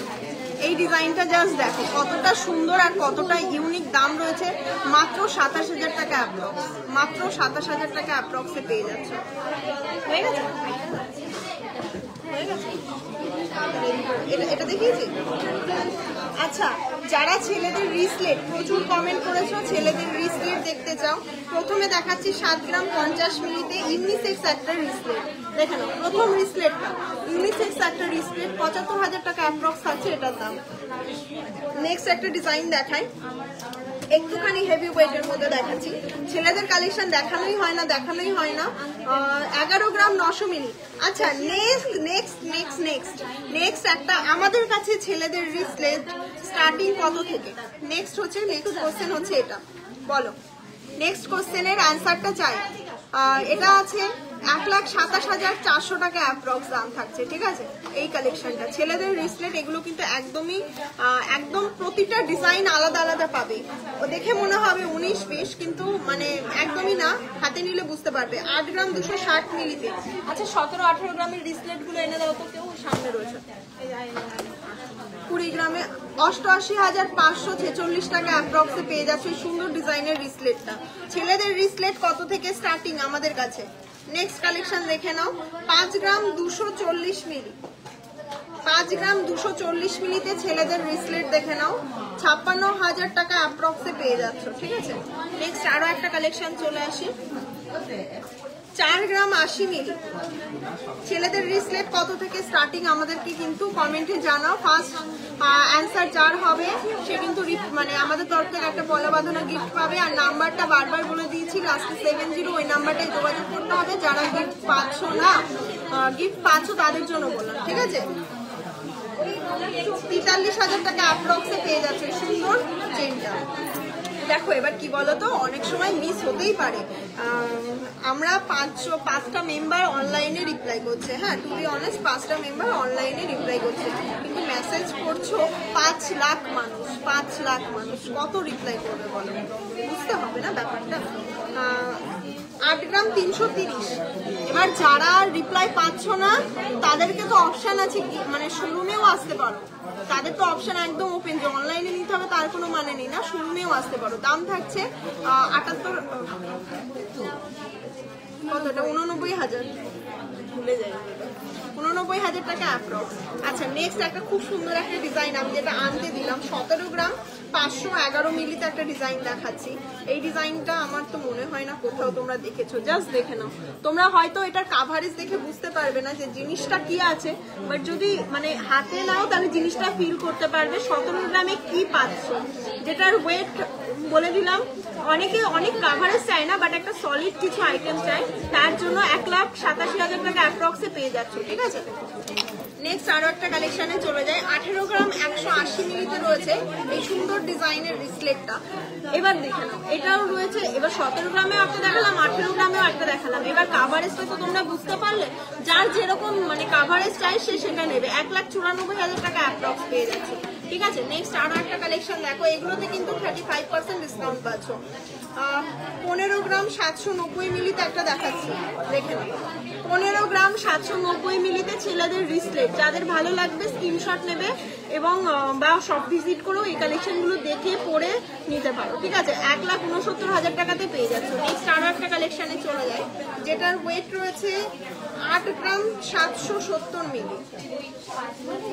এই ডিজাইনটা জাস্ট দেখো কতটা সুন্দর আর কতটা ইউনিক। দাম রয়েছে মাত্র 27,000 টাকা অ্যাপ্রক্স, মাত্র 27,000 টাকা অ্যাপ্রক্সে পেয়ে যাচ্ছে। হয়ে গেছে, এটা দেখিয়েছি। আচ্ছা, যারা ছেলেদের রিসলেট প্রচুর কমেন্ট করেছো, ছেলেদের রিসলেট দেখতে চাও, প্রথমে দেখাচ্ছি 7 গ্রাম 50 মিলিতে ইউনিসেক্স একটা রিসলেট। দেখে নাও, প্রথম রিসলেটটা ইউনিসেক্স একটা রিসলেট, 75,000 টাকা অ্যাপ্রক্স থাকছে এটার দাম। নেক্সট একটা ডিজাইন দেখাই, একটুখানি হেভি ওয়েটের মধ্যে দেখাচ্ছি। ছেলেদের কালেকশন দেখানোই হয় না। 11 গ্রাম 900 মিলি। আচ্ছা, নেক্সট একটা আমাদের কাছে ছেলেদের রিসলেট স্টার্টিং কত থেকে। নেক্সট কোশ্চেন হচ্ছে এটা, বলো নেক্সট কোশ্চেনের অ্যান্সারটা চাই। এটা আছে 1,27,400 টাকা অ্যাপ্রক্স দাম থাকছে। ঠিক আছে, এই কালেকশনটা ছেলেদের রিসলেট, এগুলো কিন্তু একদম প্রতিটা ডিজাইন আলাদা আলাদা পাবে। ও দেখে মনে হবে 19-20, কিন্তু মানে একদমই না, হাতে নিলে বুঝতে পারবে। 8 গ্রাম 260 মিলিতে। আচ্ছা, 17-18 গ্রামের রিসলেট গুলো এনে দাও তো, কেউ সামনে রয়েছে। 20 গ্রামে 88,546 টাকা অ্যাপ্রক্সে পেয়ে যাচ্ছে সুন্দর ডিজাইনের রিসলেটটা। ছেলেদের রিসলেট কত থেকে স্টার্টিং আমাদের কাছে। নেক্সট কালেকশন দেখে নাও, 5 গ্রাম 240 মিলি, 5 গ্রাম 240 মিলিতে ছেলেদের রিসলেট দেখে নাও, 56,000 টাকা অ্যাপ্রক্সে পেয়ে যাচ্ছ। ঠিক আছে, নেক্সট আরো একটা কালেকশন চলে আসি, 4 গ্রাম 80 মিলি। ছেলেদের রিসলেট কত থেকে স্টার্টিং আমাদেরকে কিন্তু কমেন্টে জানাও। ফার্স্ট অ্যান্সার যার হবে সে কিন্তু মানে আমাদের তরফ থেকে একটা পলা বাঁধানো গিফট পাবে। আর নাম্বারটা বারবার বলে দিয়েছি, লাস্টে 70, ওই নাম্বারটায় যোগাযোগ করতে হবে। যারা গিফট পাচ্ছ না, গিফট পাচ্ছ তাদের জন্য বললাম। ঠিক আছে, 43,000 টাকা অ্যাপ্রক্সে পেয়ে যাচ্ছে সুন্দর চেনটা। দেখো এবার কি বলতো, অনেক সময় মিস হতেই পারে। আমরা 5টা মেম্বার অনলাইনে রিপ্লাই করছে। হ্যাঁ, টু বি অনেস্ট 5টা মেম্বার অনলাইনে রিপ্লাই করছে, কিন্তু মেসেজ করছো 5 লাখ মানুষ, কত রিপ্লাই করবে বলো, বুঝতে হবে না ব্যাপারটা। 8 গ্রাম 330। এবার যারা রিপ্লাই পাচ্ছ না তাদেরকে তো অপশন আছে, মানে শোরুমেও আসতে পারো, তাদের তো অপশন একদম ওপেন, যে অনলাইনে নিতে হবে তার কোনো মানে নেই না, শোরুমেও আসতে পারো। দাম থাকছে 89,000, ভুলে যাই, 89,000 টাকা অ্যাপ্রক্স। আচ্ছা, নেক্সট একটা খুব সুন্দর একটা ডিজাইন আমি যেটা আনতে দিলাম, 17 গ্রাম 511 মিলিতে একটা ডিজাইন দেখাচ্ছি। এই ডিজাইনটা আমার তো মনে হয় না কোথাও তোমরা দেখেছো, জাস্ট দেখে নাও। তোমরা হয়তো এটার কাভারেজ দেখে বুঝতে পারবে না যে জিনিসটা কি আছে, বাট যদি মানে হাতে নাও তাহলে জিনিসটা ফিল করতে পারবে 17 গ্রামে কি পাচ্ছ। যেটার ওয়েট বলে দিলাম, অনেকে অনেক কাভারেজ চায় না, বাট একটা সলিড কিছু আইটেম চাই, তার জন্য 1,87,000 টাকা অ্যাপ্রক্সে পেয়ে যাচ্ছ। ঠিক আছে, নেক্সট আরো একটা কালেকশনে চলে যায়। 18 গ্রাম 180 মিলিতে রয়েছে এই সুন্দর ডিজাইনের রিসলেটটা। এবার দেখে নাও, এটাও রয়েছে। এবার 17 গ্রামেও একটা দেখালাম, 18 গ্রামেও একটা দেখালাম। এবার কাভারেজটা তো তোমরা বুঝতে পারলে, যার যেরকম মানে কাভারেজ চাই সে সেটা নেবে। 1,94,000 টাকা অ্যাপ্রক্স পেয়ে যাচ্ছে। ঠিক আছে, নেক্সট আরো একটা কালেকশন দেখো, এগুলোতে কিন্তু 35% ডিসকাউন্ট পাচ্ছ। 15 গ্রাম 790 মিলিতে একটা দেখাচ্ছি, দেখে নাও। 15 গ্রাম 790 মিলিতে ছেলেদের রিসলেট, যাদের ভালো লাগবে স্ক্রিনশট নেবে এবং বা শপ ভিজিট করেও এই কালেকশনগুলো দেখে পরে নিতে পারো। ঠিক আছে, 1,69,000 টাকাতে পেয়ে যাচ্ছ। নেক্সট আরো একটা কালেকশনে চলে যায়, যেটার ওয়েট রয়েছে 8 গ্রাম 770 মিলি।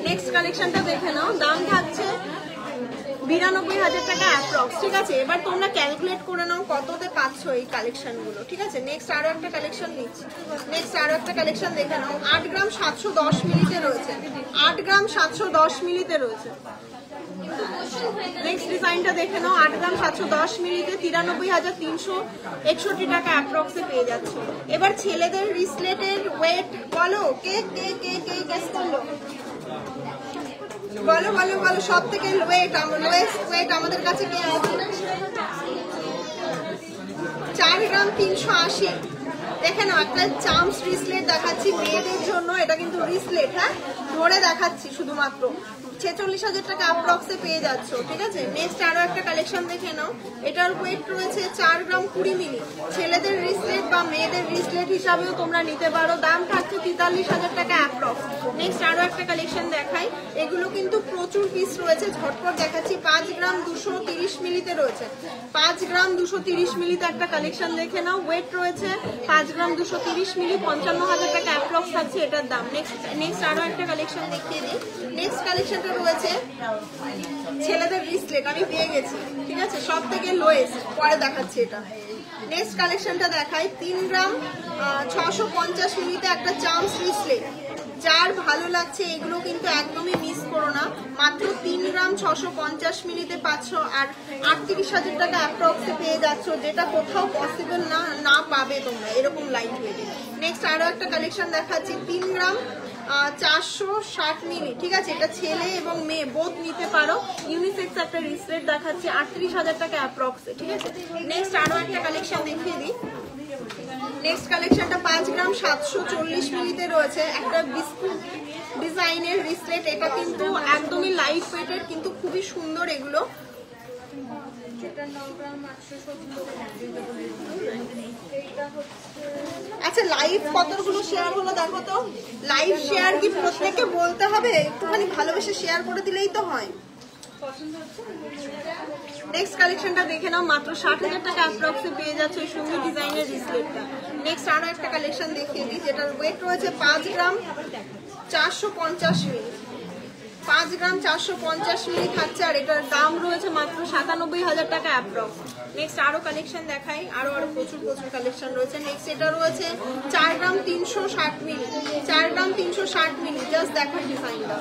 নেক্সট কালেকশনটা দেখে নাও, দাম থাকছে 92,000 টাকা অ্যাপ্রক্স, ঠিক আছে। এবার তোমরা ক্যালকুলেট করে নাও কততে পাচ্ছ এই কালেকশন গুলো, ঠিক আছে। নেক্সট আরো একটা কালেকশন নিচ্ছি, নেক্সট আরো একটা কালেকশন দেখে নাও। 8 গ্রাম 710 মিলিতে রয়েছে, 8 গ্রাম 710 মিলিতে রয়েছে। নেক্সট ডিজাইনটা দেখে নাও, 8 গ্রাম 710 মিলিতে 93,361 টাকা অ্যাপ্রক্সে পেয়ে যাচ্ছে। এবার ছেলেদের রিসলেটের ওয়েট বলো, কে কে কে কে গেস করলো, বলো বলো বলো। সব থেকে লোয়েস্ট ওয়েট আমাদের কাছে কে আছে? 4 গ্রাম 380। দেখে নাও, একটা চাম্পস রিসলেট দেখাচ্ছি মেয়েদের জন্য, এটা কিন্তু রিসলেট, হ্যাঁ ধরে দেখাচ্ছি শুধুমাত্র। 46,000 টাকা অ্যাপ্রক্সে পেয়ে যাচ্ছ, ঠিক আছে। নেক্সট আরো একটা কালেকশন দেখে নাও, এটার ওয়েট রয়েছে 4 গ্রাম 20 মিলি। ছেলেদের রিসলেট বা মেয়েদের রিসলেট হিসাবেও তোমরা নিতে পারো, দাম থাকছে 43,000 টাকা অ্যাপ্রক্স। নেক্সট আরো একটা কালেকশন দেখাই, এগুলো কিন্তু প্রচুর পিস রয়েছে, ঝটপট দেখাচ্ছি। 5 গ্রাম 230 মিলিতে রয়েছে, 5 গ্রাম 230 মিলিতে একটা কালেকশন দেখে নাও। ওয়েট রয়েছে 5 গ্রাম 230 মিলি, 55,000 টাকা অ্যাপ্রক্স থাকছে এটার দাম। নেক্সট আরো একটা কালেকশন দেখিয়ে দিই। নেক্সট কালেকশনটা রয়েছে ছেলেদের রিসলেট, আমি পেয়ে গেছি, ঠিক আছে, সব থেকে লোয়েস্ট, পরে দেখাচ্ছি এটা। নেক্সট কালেকশনটা দেখাই, 3 গ্রাম 650 মিলিতে একটা চাম্পস রিসলেট। যার ভালো লাগছে এগুলো কিন্তু একদমই মিস করো না, মাত্র 3 গ্রাম 650 মিলিতে পাচ্ছ আর 38,000 টাকা অ্যাপ্রক্সে পেয়ে যাচ্ছ, যেটা কোথাও পসিবল না পাবে তোমরা এরকম লাইট ওয়েটে। নেক্সট আরো একটা কালেকশন দেখাচ্ছি, 3 গ্রাম 460 মিলি, ঠিক আছে। এটা ছেলে এবং মেয়ে বোথ নিতে পারো, ইউনিসেক্স একটা রিসলেট দেখাচ্ছি 38,000 টাকা অ্যাপ্রক্সে, ঠিক আছে। নেক্সট আরো একটা কালেকশন দেখিয়ে দিই। নেক্সট কালেকশনটা 5 গ্রাম 740 মিলিতে রয়েছে, একটা বিস্কুট ডিজাইনের রিসলেট। এটা কিন্তু একদমই লাইট ওয়েটের, কিন্তু খুবই সুন্দর এগুলো। আচ্ছা লাইভ কতগুলো শেয়ার হলো দেখো তো, লাইভ শেয়ার কি প্রত্যেককে বলতে হবে? একটুখানি ভালোবেসে শেয়ার করে দিলেই তো হয়। নেক্সট কালেকশনটা দেখে নাও, মাত্র 60,000 টাকা অ্যাপ্রক্সে পেয়ে যাচ্ছে এই সুন্দর ডিজাইনের রিসলেটটা। নেক্সট আরো একটা কালেকশন দেখিয়ে দিই, যেটার ওয়েট রয়েছে 5 গ্রাম 450 মিলি, 5 গ্রাম 450 মিলি থাকছে, আর এটার দাম রয়েছে মাত্র 97,000 টাকা অ্যাপ্রক্স। নেক্সট আরো কালেকশন দেখাই, আরো প্রচুর কালেকশন রয়েছে। নেক্সট এটা রয়েছে 4 গ্রাম 360 মিলি, 4 গ্রাম 360 মিলি, জাস্ট দেখো ডিজাইনটা,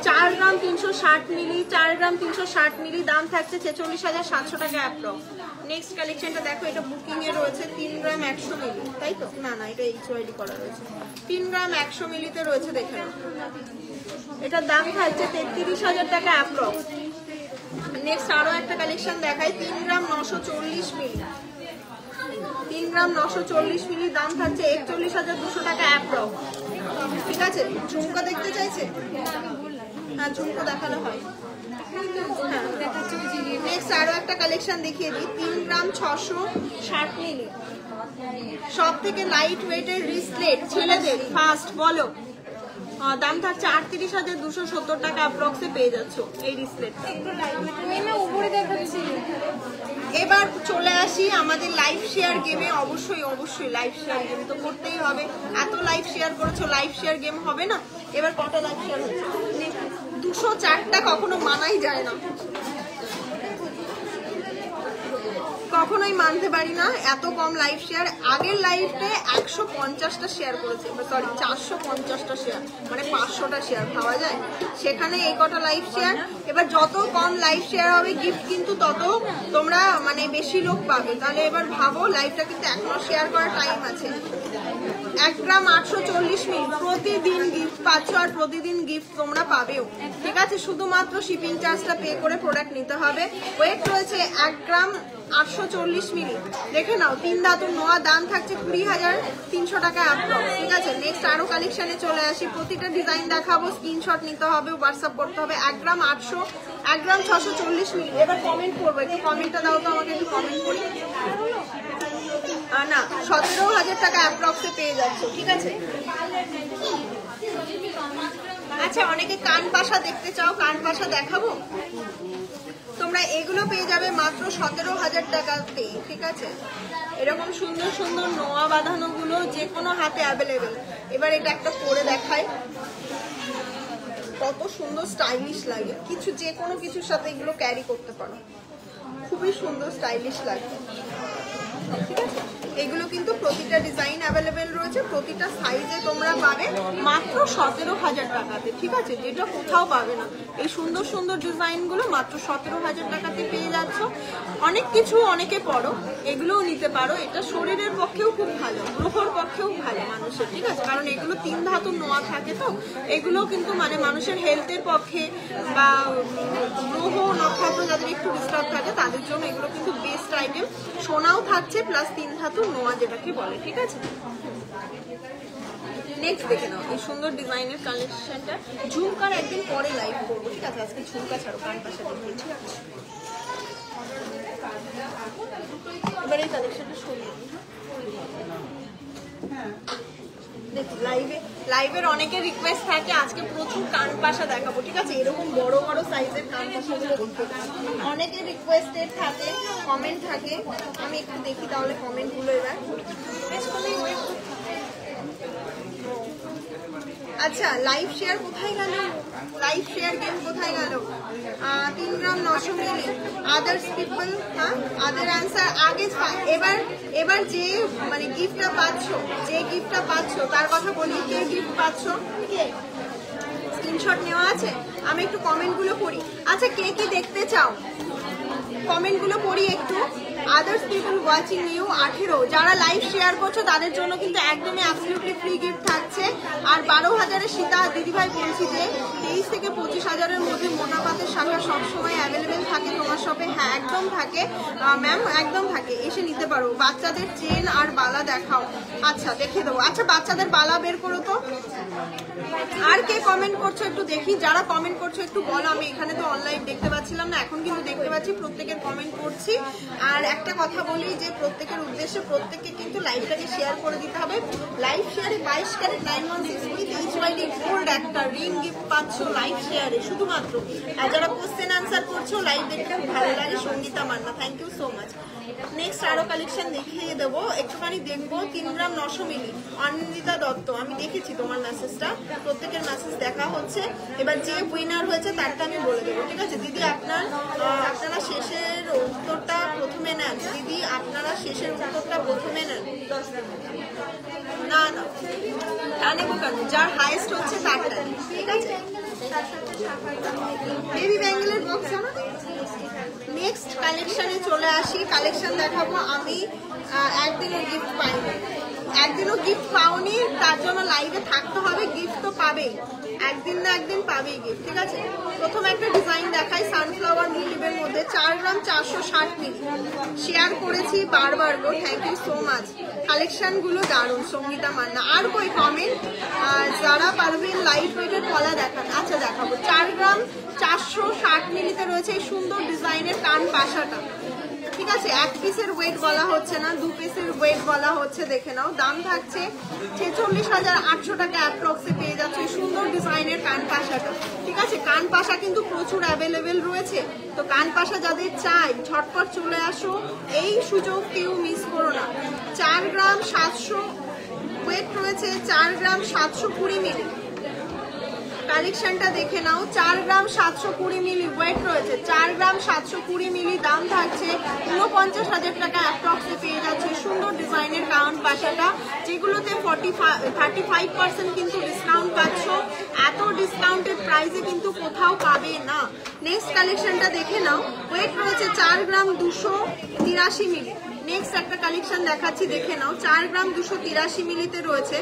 4 গ্রাম 360 মিলি, 4 গ্রাম 360 মিলি, দাম থাকছে 46,700 টাকা অ্যাপ্রক্স। নেক্সট কালেকশনটা দেখো, এটা বুকিং এ রয়েছে 3 গ্রাম 100 মিলি, তাই তো? না না, এটা এইচওয়াইডি করা রয়েছে, 3 গ্রাম 100 মিলিতে রয়েছে, দেখে নাও। এটার দাম থাকছে 33,000 টাকা অ্যাপ্রক্স। নেক্সট আরো একটা কালেকশন দেখাই, 3 গ্রাম 940 মিলি, 3 গ্রাম 940 মিলি, দাম থাকছে 41,200 টাকা অ্যাপ্রক্স, ঠিক আছে। ঝুমকো দেখতে চাইছে? হ্যাঁ ঝুমকো দেখানো হয়। নেক্সট আরো একটা কালেকশন দেখিয়ে দিই, 3 গ্রাম 660 মিলি, সব থেকে লাইট ওয়েটের রিসলেট ছেলেদের, ফার্স্ট বলো, দাম থাকছে 38,270 টাকা অ্যাপ্রক্সে পেয়ে যাচ্ছ এই রিসলেটটা। এবার চলে আসি আমাদের লাইভ শেয়ার গেমে। অবশ্যই লাইভ শেয়ার গেম তো করতেই হবে, এত লাইভ শেয়ার করেছো, লাইভ শেয়ার গেম হবে না? এবার কটা লাইভ শেয়ার হচ্ছে? 204টা কখনো মানাই যায় না, কখনোই মানতে পারি না এত কম লাইভ শেয়ার। আগের লাইভে 150টা শেয়ার করেছে, সরি 450টা শেয়ার, মানে 500টা শেয়ার পাওয়া যায়, সেখানে এই কটা লাইভ শেয়ার। এবার যত কম লাইভ শেয়ার হবে গিফট কিন্তু তত তোমরা মানে বেশি লোক পাবে। তাহলে এবার ভাবো, লাইভটা কিন্তু এখনো শেয়ার করার টাইম আছে। 1 গ্রাম 840 মিলি, প্রতিদিন গিফট পাচ্ছ, আর প্রতিদিন গিফট তোমরা পাবেও, ঠিক আছে। শুধুমাত্র শিপিং চার্জটা পে করে প্রোডাক্ট নিতে হবে। ওয়েট রয়েছে 1 গ্রাম 840 মিলি, দেখে নাও, 3 ধাতুর নোয়া, দাম থাকছে 20,300 টাকা অ্যাপ্রক্স, ঠিক আছে। নেক্সট আরো কালেকশনে চলে আসি, প্রতিটা ডিজাইন দেখাবো, স্ক্রিনশট নিতে হবে, হোয়াটসঅ্যাপ করতে হবে। 1 গ্রাম 800, 1 গ্রাম 640 মিলি। এবার কমেন্ট করবো, একটু কমেন্টটা দাও তো আমাকে, একটু কমেন্ট করি। না 17,000 টাকা অ্যাপ্রক্সে পেয়ে যাচ্ছ, ঠিক আছে। আচ্ছা অনেকে কান পাশা দেখতে চাও, কান পাশা দেখাবো? তোমরা এগুলো পেয়ে যাবে মাত্র 17,000 টাকাতে, ঠিক আছে। এরকম সুন্দর সুন্দর নোয়া বাঁধানো গুলো যে কোনো হাতে অ্যাভেলেবেল। এবার এটা একটা পরে দেখাই, কত সুন্দর স্টাইলিশ লাগে, কিছু যে কোনো কিছুর সাথে এগুলো ক্যারি করতে পারো, খুবই সুন্দর স্টাইলিশ লাগবে। ঠিক আছে, এগুলো কিন্তু প্রতিটা ডিজাইন অ্যাভেলেবেল রয়েছে, প্রতিটা সাইজে তোমরা পাবে মাত্র 17,000 টাকাতে। ঠিক আছে, যেটা কোথাও পাবে না। এই সুন্দর সুন্দর ডিজাইনগুলো মাত্র 17,000 টাকাতে পেয়ে যাচ্ছ। অনেক কিছু অনেকে পড়ো, এগুলোও নিতে পারো। এটা শরীরের পক্ষেও খুব ভালো, গ্রহর পক্ষেও ভালো মানুষের। ঠিক আছে, কারণ এগুলো 3 ধাতুর নোয়া থাকে, তো এগুলো কিন্তু মানে মানুষের হেলথের পক্ষে বা গ্রহ নক্ষত্র যাদের একটু ডিস্টার্ব থাকে তাদের জন্য এগুলো কিন্তু বেস্ট আইটেম। সোনাও থাকছে প্লাস 3 ধাতুর নোয়া যেটাকে বলে। ঠিক আছে, নেক্সট দেখে নাও এই সুন্দর ডিজাইনের কালেকশনটা। ঝুমকার একদিন পরে লাইভ করবো। ঠিক আছে, আজকে ঝুমকা ছাড়ো, কান পাশে দেখি। ঠিক আছে, এবার এই কালেকশনটা সরিয়ে লাইভের অনেকের রিকোয়েস্ট থাকে আজকে প্রচুর কান পাশা দেখাবো। ঠিক আছে, এরকম বড় বড় সাইজের কান পাশাগুলো অনেকের রিকোয়েস্টেড থাকে, কমেন্ট থাকে। আমি একটু দেখি তাহলে কমেন্টগুলো এবার। আচ্ছা, লাইভ শেয়ার কোথায় গেল? লাইভ শেয়ার গেম কোথায় গেল? 3 গ্রাম 900 মিলি। আদার্স পিপল, হ্যাঁ আদার অ্যান্সার আগে। এবার যে মানে গিফটটা পাচ্ছ তার কথা বলি। কে গিফট পাচ্ছ? কে স্ক্রিনশট নেওয়া আছে? আমি একটু কমেন্টগুলো পড়ি। আচ্ছা, কে কি দেখতে চাও কমেন্টগুলো পড়ি একটু। আদার্স পিপল ওয়াচিং ইউ 18, যারা লাইভ শেয়ার করছো তাদের জন্য কিন্তু একদমই অ্যাবসলিউটলি ফ্রি গিফট থাকছে। আর 12,000-এর সীতা দিদিভাই বলছি যে 23 থেকে 25,000-এর মধ্যে মোটা পাতের শাখা সবসময় অ্যাভেলেবেল থাকে তোমার শপে। হ্যাঁ একদম থাকে ম্যাম, একদম থাকে, এসে নিতে পারো। বাচ্চাদের চেন আর বালা দেখাও। আচ্ছা দেখে দেবো। আচ্ছা, বাচ্চাদের বালা বের করো তো। আর কে কমেন্ট করছো একটু দেখি। যারা কমেন্ট করছো একটু বলো। আমি এখানে তো অনলাইন দেখতে পাচ্ছিলাম না, এখন কিন্তু দেখতে পাচ্ছি, প্রত্যেকের কমেন্ট করছি। আর একটা কথা বলি যে প্রত্যেকের উদ্দেশ্যে প্রত্যেককে কিন্তু লাইভটাকে শেয়ার করে দিতে হবে। লাইভ শেয়ারে 22 ক্যারেট 916 উইথ HYD গোল্ড একটা রিং গিফট পাচ্ছ লাইভ শেয়ারে শুধুমাত্র। আর যারা কোশ্চেন আনসার করছো লাইভ দেখতে ভালো লাগে, Sangita Manna, thank you so much. Next আরো কালেকশন দেখিয়ে দেবো, একটুখানি দেখবো। 3 গ্রাম 900 মিলি। অনিন্দিতা দত্ত, আমি দেখেছি তোমার মেসেজটা, প্রত্যেকের মেসেজ দেখা হচ্ছে। এবার যে উইনার হয়েছে তারটা আমি বলে দেবো। ঠিক আছে দিদি, আপনারা শেষের উত্তরটা প্রথমে নেন। দিদি আপনারা শেষের উত্তরটা প্রথমে নেন। না না তা নেবো কেন, যার হাইয়েস্ট হচ্ছে তারটা। ঠিক আছে, বেবি ব্যাঙ্গেলের বক্স জানো। নেক্সট কালেকশনে চলে আসি। কালেকশন দেখাবো আমি। একদিনও গিফট পাইনি, একদিনও গিফট পাওনি, তার জন্য লাইভে থাকতে হবে। গিফট তো পাবেই, একদিন না একদিন পাবেই গিফট। ঠিক আছে, প্রথম একটা ডিজাইন দেখাই সানফ্লাওয়ার মোটিভের মধ্যে। 4 গ্রাম 460 মিলি। শেয়ার করেছি বারবার গো, থ্যাংক ইউ সো মাচ। কালেকশনগুলো দারুণ, সঙ্গীতা মান্না। আর কই কমেন্ট? যারা পারবেন লাইট ওয়েটের কলা দেখান। আচ্ছা দেখাবো। 4 গ্রাম 460 মিলিতে রয়েছে এই সুন্দর ডিজাইনের কান পাশাটা। ঠিক আছে, 1 পিসের ওয়েট বলা হচ্ছে না, 2 পিসের ওয়েট বলা হচ্ছে। দেখে নাও, দাম থাকছে 46,800 টাকা অ্যাপ্রক্সে পেয়ে যাচ্ছে এই সুন্দর ডিজাইনের কান পাশাটা। ঠিক আছে, কান পাশা কিন্তু প্রচুর অ্যাভেলেবেল রয়েছে, তো কান পাশা যাদের চাই ঝটপট চলে আসো, এই সুযোগ কেউ মিস করো না। 4 গ্রাম 700 ওয়েট রয়েছে, 4 গ্রাম 720 মিলি। কালেকশনটা দেখে নাও। 4 গ্রাম 720 মিলি ওয়েট রয়েছে, 4 গ্রাম 720 মিলি। দাম থাকছে 49,000 টাকা অ্যাপ্রক্সে পেয়ে যাচ্ছে সুন্দর ডিজাইনের কান পাশাটা, যেগুলোতে 35% কিন্তু ডিসকাউন্ট পাচ্ছ। এত ডিসকাউন্টেড প্রাইসে কিন্তু কোথাও পাবে না। নেক্সট কালেকশনটা দেখে নাও। ওয়েট রয়েছে 4 গ্রাম 283 মিলি। নেক্সট একটা কালেকশন দেখাচ্ছি, দেখে নাও। 4 গ্রাম 283 মিলিতে রয়েছে।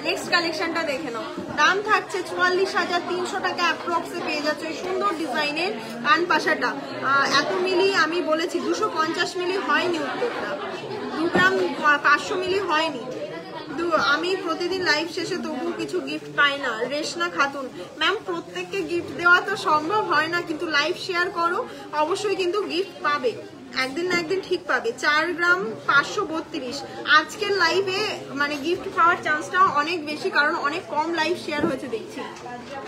নেক্সট কালেকশনটা দেখে নাও। দাম থাকছে 44,300 টাকা অ্যাপ্রক্সে পেয়ে যাচ্ছে সুন্দর ডিজাইনের কান পাশাটা। এত মিলি আমি বলেছি, 250 মিলি হয়নি উত্তরটা, 2 গ্রাম 500 মিলি হয়নি। আমি প্রতিদিন লাইভ শেষে তবুও কিছু গিফট পাই না। রেশনা খাতুন, ম্যাম প্রত্যেককে গিফট দেওয়া তো সম্ভব হয় না, কিন্তু লাইভ শেয়ার করো, অবশ্যই কিন্তু গিফট পাবে, একদিন না একদিন ঠিক পাবে। 4 গ্রাম 532। আজকের লাইভে মানে গিফট পাওয়ার চান্সটা অনেক বেশি, কারণ অনেক কম লাইভ শেয়ার হয়েছে দেখছি।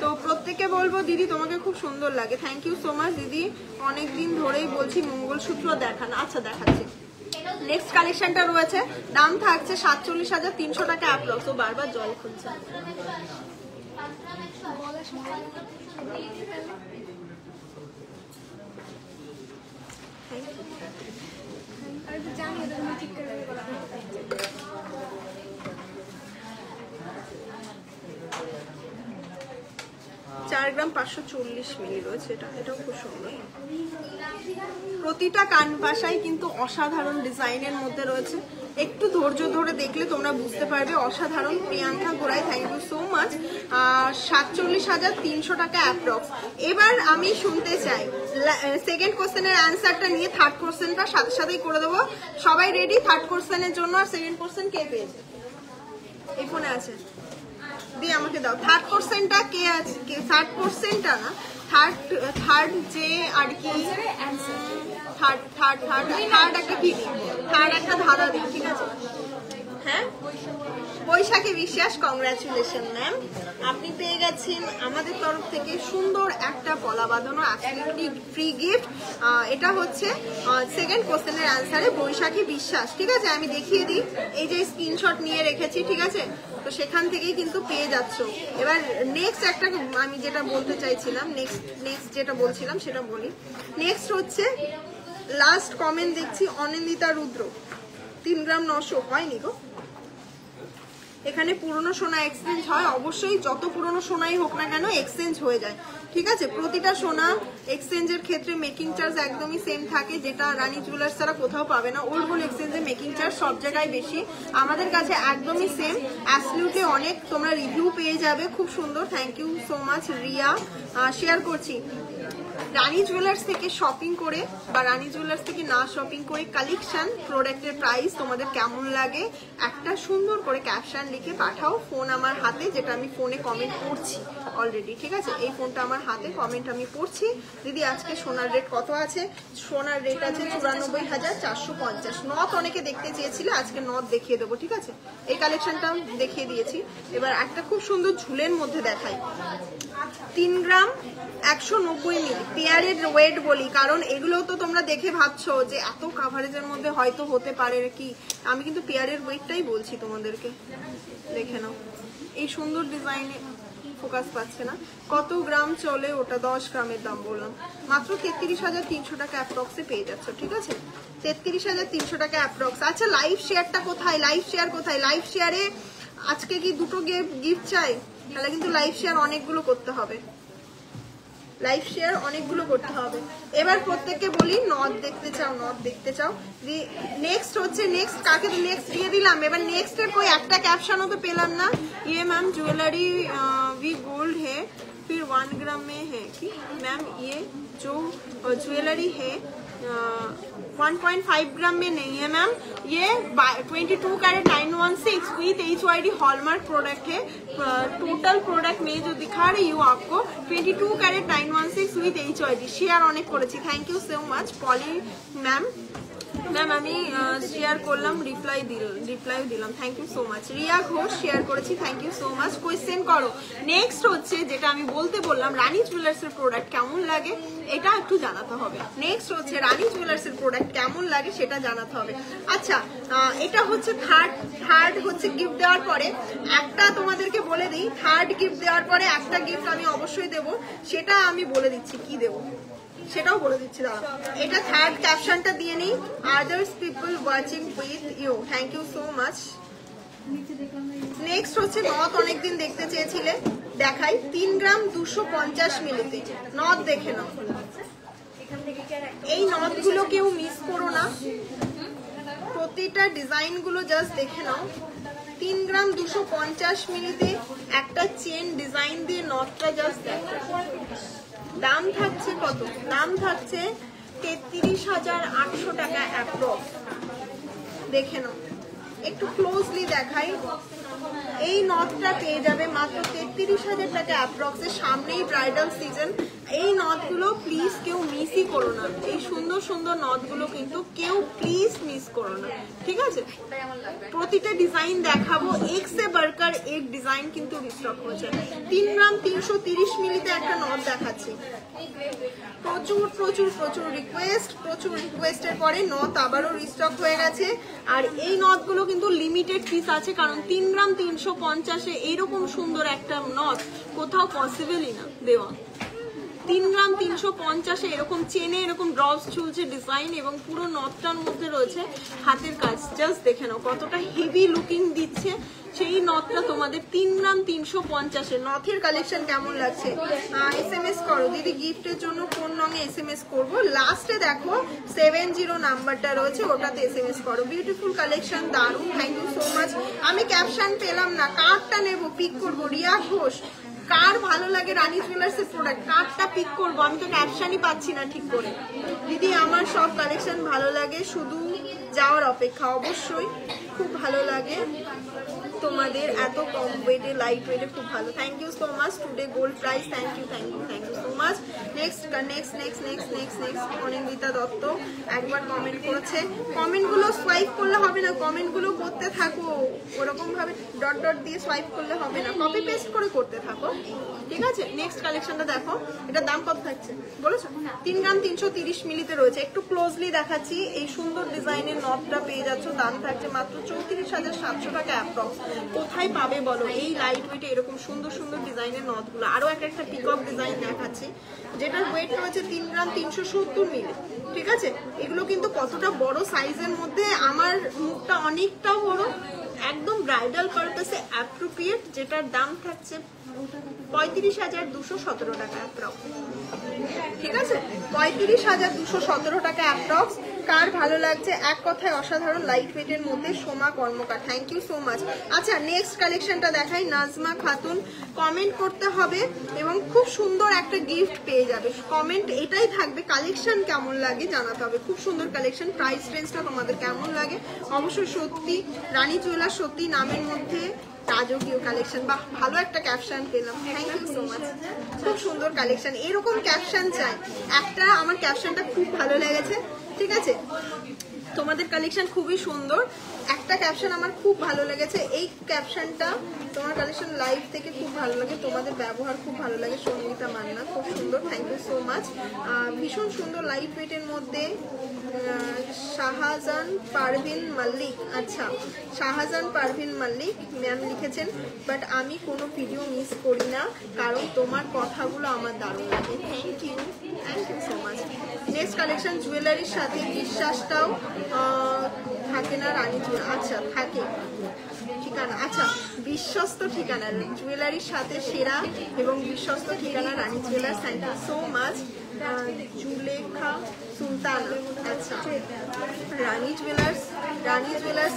তো প্রত্যেককে বলবো দিদি তোমাকে খুব সুন্দর লাগে, থ্যাংক ইউ সো মাচ দিদি। অনেকদিন ধরেই বলছি মঙ্গলসূত্র দেখান। আচ্ছা দেখাচ্ছি। নেক্সট কালেকশনটা রয়েছে, দাম থাকছে 47,300 টাকা অ্যাপ্রক্স। ও বারবার জল খুলছে। চার গ্রাম 540 মিলি রয়েছে, এটাও খুব সুন্দর। প্রতিটা কান পাশাই কিন্তু অসাধারণ ডিজাইনের মধ্যে রয়েছে, একটু ধৈর্য ধরে দেখলে তোমরা বুঝতে পারবে। অসাধারণ। প্রিয়াঙ্কা গোড়াই, থ্যাংক ইউ সো মাচ। 47,300 টাকা অ্যাপ্রক্স। এবার আমি শুনতে চাই সেকেন্ড কোশ্চেনের অ্যান্সারটা নিয়ে থার্ড কোশ্চেনটা সাথে সাথেই করে দেবো। সবাই রেডি থার্ড কোশ্চেনের জন্য? আর সেকেন্ড কোশ্চেন কে পেয়েছে? এই ফোনে আছে, দিয়ে আমাকে দাও। থার্ড কোশ্চেনটা কে আছে? থার্ড কোশ্চেনটা না, থার্ড যে আর কি থার্ড একটা কি দিই, থার্ড একটা ধাঁধা দিই, ঠিক আছে? হ্যাঁ, বৈশাখী বিশ্বাস, কংগ্রাচুলেশন ম্যাম। আপনি পেয়ে গেছেন আমাদের তরফ থেকে সুন্দর একটা পলা বাঁধানো অ্যাবসলিউটলি ফ্রি গিফট। এটা হচ্ছে সেকেন্ড কোশ্চেনের অ্যান্সারে বৈশাখী বিশ্বাস, ঠিক আছে? আমি দেখিয়ে দিই, এই যে স্ক্রিনশট নিয়ে রেখেছি, ঠিক আছে? তো সেখান থেকেই কিন্তু পেয়ে যাচ্ছ। এবার নেক্সট একটা আমি যেটা বলতে চাইছিলাম, নেক্সট যেটা বলছিলাম সেটা বলি। নেক্সট হচ্ছে লাস্ট কমেন্ট দেখছি, অনিন্দিতা রুদ্র, 3 গ্রাম 900 হয়নি গো। এখানে পুরনো সোনা এক্সচেঞ্জ হয়, অবশ্যই যত পুরনো সোনাই হোক না কেন এক্সচেঞ্জ হয়ে যায়, ঠিক আছে? প্রতিটা সোনা এক্সচেঞ্জের ক্ষেত্রে মেকিং চার্জ একদমই সেম থাকে, যেটা রানী জুয়েলার্স ছাড়া কোথাও পাবে না। ওল্ড গোল্ড এক্সচেঞ্জে মেকিং চার্জ সব জায়গায় বেশি, আমাদের কাছে একদমই সেম। অ্যাবসলিউটলি অনেক তোমরা রিভিউ পেয়ে যাবে, খুব সুন্দর। Thank you so much Riya. Share করছি, রানী জুয়েলার্স থেকে শপিং করে বা রানী জুয়েলার্স থেকে না শপিং করে কালেকশন, প্রোডাক্টের প্রাইস তোমাদের কেমন লাগে একটা সুন্দর করে ক্যাপশন লিখে পাঠাও। ফোন আমার হাতে, যেটা আমি ফোনে কমেন্ট করছি অলরেডি, ঠিক আছে? এই ফোনটা আমার হাতে, কমেন্ট আমি পড়ছি। দিদি আজকে সোনার রেট কত আছে? সোনার রেট আছে 94,450। নথ অনেকে দেখতে চেয়েছিলে, আজকে নথ দেখিয়ে দেবো, ঠিক আছে? এই কালেকশনটা দেখিয়ে দিয়েছি। এবার একটা খুব সুন্দর ঝুলের মধ্যে দেখাই, 3 গ্রাম 190 মিলি পেয়ারের ওয়েট বলি, কারণ এগুলো তো তোমরা দেখে ভাবছো যে এত কাভারেজের মধ্যে হয়তো হতে পারে কি, আমি কিন্তু পেয়ারের ওয়েটটাই বলছি তোমাদেরকে। দেখে নাও, এই সুন্দর ডিজাইনে ফোকাস পাচ্ছে না। কত গ্রাম চলে ওটা? 10 গ্রামের দাম বললাম, মাত্র 33,300 টাকা অ্যাপ্রক্সে পেয়ে যাচ্ছ, ঠিক আছে? 33,300 টাকা অ্যাপ্রক্স। আচ্ছা, লাইভ শেয়ারটা কোথায়? লাইভ শেয়ার কোথায়? লাইভ শেয়ারে আজকে কি দুটো গিফট চাই? তাহলে কিন্তু লাইভ শেয়ার অনেকগুলো করতে হবে, লাইভ শেয়ার অনেকগুলো করতে হবে। এবার প্রত্যেককে বলি, নথ দেখতে চাও? নথ দেখতে চাও? নেক্সট হচ্ছে, নেক্সট কাকে নেক্সট দিয়ে দিলাম। এবার নেক্সটের कोई একটা ক্যাপশনও তো পেলাম না। ये मैम ज्वेलरी वी गोल्ड है, फिर 1 ग्राम में है कि मैम ये जो ज्वेलरी है 1.5 ग्राम में नहीं है मैम, ये 22 carat 916 with HYD hallmark product है। टोटल प्रोडक्ट में जो दिखा रही हूँ आपको 22 कैरेट 916 विथ HYD। शेयर অনেক করেছি, thank you so much Poly ma'am. Ma'am আমি শেয়ার করলাম, রিপ্লাই দিলাম, thank you so much. Riya Ghosh share করেছি, thank you so much. Question করো। নেক্সট হচ্ছে যেটা আমি বলতে বললাম, রানী জুয়েলার্সের প্রোডাক্ট কেমন লাগে এটা একটু জানাতে হবে। নেক্সট হচ্ছে রানী জুয়েলার্সের প্রোডাক্ট কেমন লাগে সেটা জানাতে হবে। আচ্ছা, এটা হচ্ছে থার্ড হচ্ছে গিফট দেওয়ার পরে একটা তোমাদেরকে বলে দিই, থার্ড গিফট দেওয়ার পরে একটা গিফট আমি অবশ্যই দেবো, সেটা আমি বলে দিচ্ছি কি দেবো, সেটাও বলে দিচ্ছি। দাঁড়া, এটা থার্ড ক্যাপশনটা দিয়ে নিই, others people watching with you, thank you so much. Next হচ্ছে নথ, অনেকদিন দেখতে চেয়েছিলে, দেখাই। 3 গ্রাম 250 মিলিতে নথ দেখে নাও। এই নথগুলো কেউ মিস করো না, প্রতিটা ডিজাইন গুলো জাস্ট দেখে নাও। 3 গ্রাম 250 মিলিতে একটা চেন ডিজাইন দিয়ে নথটা জাস্ট দেখো। দাম থাকছে কত? দাম থাকছে 33,800 টাকা অ্যাপ্রক্স। দেখে নাও, একটু ক্লোজলি দেখাই। এই নথটা পেয়ে যাবে মাত্র 33,000 টাকা অ্যাপ্রক্সে। সামনেই ব্রাইডাল সিজন, এই নথগুলো প্লিজ কেউ মিসই করো না। এই সুন্দর সুন্দর নথগুলো কিন্তু কেউ প্লিজ মিস করো না, ঠিক আছে? প্রতিটা ডিজাইন দেখাবো, এক সে বাড়কর এক ডিজাইন কিন্তু রিস্টক হয়েছে। 3 গ্রাম 330 মিলিতে একটা নথ দেখাচ্ছি। প্রচুর প্রচুর প্রচুর রিকোয়েস্টের পরে নথ আবারও রিস্টক হয়ে গেছে। আর এই নথগুলো কিন্তু লিমিটেড পিস আছে, কারণ 3 গ্রাম গ্রাম 350-এ এইরকম সুন্দর একটা নথ কোথাও পসিবলই না দেওয়া। 3 গ্রাম 350-এ এরকম চেনে এরকম ড্রপস ঝুলছে ডিজাইন এবং পুরো নথটার মধ্যে রয়েছে হাতের কাজ। জাস্ট দেখে নাও কতটা হেভি লুকিং দিচ্ছে সেই নথটা তোমাদের 3 গ্রাম 350-এ। নথের কালেকশন কেমন লাগছে SMS করো দিদি। গিফটের জন্য কোন রঙে SMS করব? লাস্টে দেখো 70 নাম্বারটা রয়েছে, ওটাতে SMS করো। বিউটিফুল কালেকশন, দারুণ, থ্যাংক ইউ সো মাচ। আমি ক্যাপশন পেলাম না, কার্ডটা নেব, পিক করবো। রিয়া ঘোষ, কার ভালো লাগে রানী জুয়েলার্সের প্রোডাক্ট, কারটা পিক করবো? আমি তো ক্যাপশনই পাচ্ছি না ঠিক করে। দিদি আমার সব কালেকশন ভালো লাগে, শুধু যাওয়ার অপেক্ষা। অবশ্যই খুব ভালো লাগে তোমাদের, এত কম ওয়েটে লাইট ওয়েটে খুব ভালো। Thank you so much. Today gold price, thank you so much. Next Anindita Dutta একবার কমেন্ট করেছে। কমেন্টগুলো সোয়াইপ করলে হবে না, কমেন্টগুলো করতে থাকো, ওরকম ভাবে ডট ডট দিয়ে সোয়াইপ করলে হবে না, কপি পেস্ট করে করতে থাকো, ঠিক আছে? নেক্সট কালেকশনটা দেখো, এটার দাম কত থাকছে বলেছো? 3 গ্রাম 330 মিলিতে রয়েছে। একটু ক্লোজলি দেখাচ্ছি, এই সুন্দর ডিজাইনের নটটা পেয়ে যাচ্ছ, দাম থাকছে মাত্র 34,700 টাকা অ্যাপ্রক্স। কোথায় পাবে বলো এই লাইট ওয়েটে এরকম সুন্দর সুন্দর ডিজাইনের নথগুলো? আরো একটা পিকক ডিজাইন দেখাচ্ছি যেটার ওয়েট রয়েছে 3 গ্রাম 370 মিলি, ঠিক আছে? এগুলো কিন্তু কতটা বড় সাইজের মধ্যে, আমার মুখটা অনেকটা বড়, একদম ব্রাইডাল পারপাসে অ্যাপ্রোপ্রিয়েট, যেটার দাম থাকছে 35,217 টাকা অ্যাপ্রক্স, ঠিক আছে? 35,217 টাকা অ্যাপ্রক্স। কার ভালো লাগছে? এক কথায় অসাধারণ লাইট ওয়েটের মধ্যে সোমা কর্মকার, থ্যাংক ইউ সো মাচ। আচ্ছা নেক্সট কালেকশনটা দেখাই। নাজমা খাতুন, কমেন্ট করতে হবে এবং খুব সুন্দর একটা গিফট পেয়ে যাবে। কমেন্ট এটাই থাকবে, কালেকশন কেমন লাগে জানাতে হবে। খুব সুন্দর কালেকশন, প্রাইস রেঞ্জটা তোমাদের কেমন লাগে অবশ্যই। সত্যি রানী জুয়েলার্স সত্যি নামের মধ্যে রাজকীয় কালেকশন। বাহ, ভালো একটা ক্যাপশন পেলাম, থ্যাংক ইউ সো মাচ। খুব সুন্দর কালেকশন, এরকম ক্যাপশন চাই একটা। আমার ক্যাপশনটা খুব ভালো লেগেছে, ঠিক আছে? তোমাদের কালেকশন খুবই সুন্দর, একটা ক্যাপশন আমার খুব ভালো লেগেছে। এই ক্যাপশনটা তোমার কালেকশন লাইভ থেকে খুব ভালো লাগে, তোমাদের ব্যবহার খুব ভালো লাগে। সঙ্গীতা মান্না, খুব সুন্দর, থ্যাংক ইউ সো মাচ। ভীষণ সুন্দর লাইট ওয়েটের মধ্যে। শাহজাহান পারভিন মল্লিক, আচ্ছা শাহজাহান পারভিন মল্লিক ম্যাম লিখেছেন, বাট আমি কোনো ভিডিও মিস করি না কারণ তোমার কথাগুলো আমার দারুণ লাগে। Thank you so much. Next collection, জুয়েলারির সাথে বিশ্বাসটাও থাকে না রানী জুয়েলার, আচ্ছা থাকে ঠিকানা, আচ্ছা বিশ্বস্ত ঠিকানা, জুয়েলারির সাথে সেরা এবং বিশ্বস্ত ঠিকানা Rani Jewellers, thank you so much. Zulekha Sultana, আচ্ছা রানী জুয়েলার্স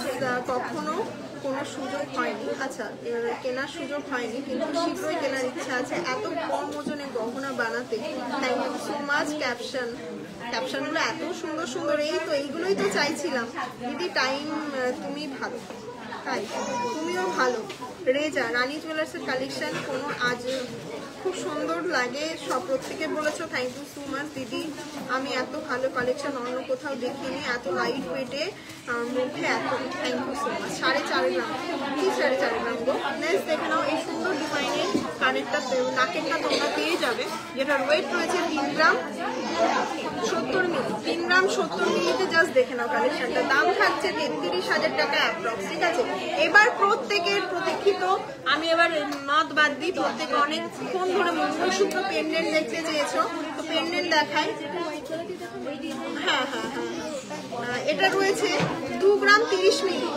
কখনো কোনো সুযোগ হয়নি, আচ্ছা কেনার সুযোগ হয়নি কিন্তু শীঘ্রই কেনার ইচ্ছা আছে, এত কম ওজনে গহনা বানাতে। Thank you so much. ক্যাপশনগুলো এত সুন্দর সুন্দর, এই তো এইগুলোই তো চাইছিলাম। দিদি টাইম তুমি ভালো, তাই তুমিও ভালো। রেজা, রানী জুয়েলার্সের কালেকশন কোনো আজ খুব সুন্দর লাগে, সব প্রত্যেকে বলেছো, থ্যাংক ইউ সো মাচ দিদি। আমি এত ভালো কালেকশন অন্য কোথাও দেখিনি, এত লাইট ওয়েটে মধ্যে এত, থ্যাংক ইউ সো মাচ। 4.5 গ্রাম, কি 4.5 গ্রাম গো? নেক্সট দেখে নাও, এই সুন্দর ডিজাইনের কানেরটা, নাকেরটা তোমরা পেয়ে যাবে, যেটার ওয়েট রয়েছে 3 গ্রাম 70 মিলি। 3 গ্রাম 70 মিলিতে জাস্ট দেখে নাও কালেকশনটা, দাম থাকছে 33,000 টাকা অ্যাপ্রক্স, ঠিক আছে? এবার প্রত্যেকের প্রতীক্ষিত, আমি এবার নথ বাদ দিই, প্রত্যেকে অনেকক্ষণ ধরে মঙ্গলসূত্র পেন্ডেন্ট দেখতে চেয়েছো, তো পেন্ডেন্ট দেখাই। হ্যাঁ, এটা রয়েছে 2 গ্রাম 30 মিলি।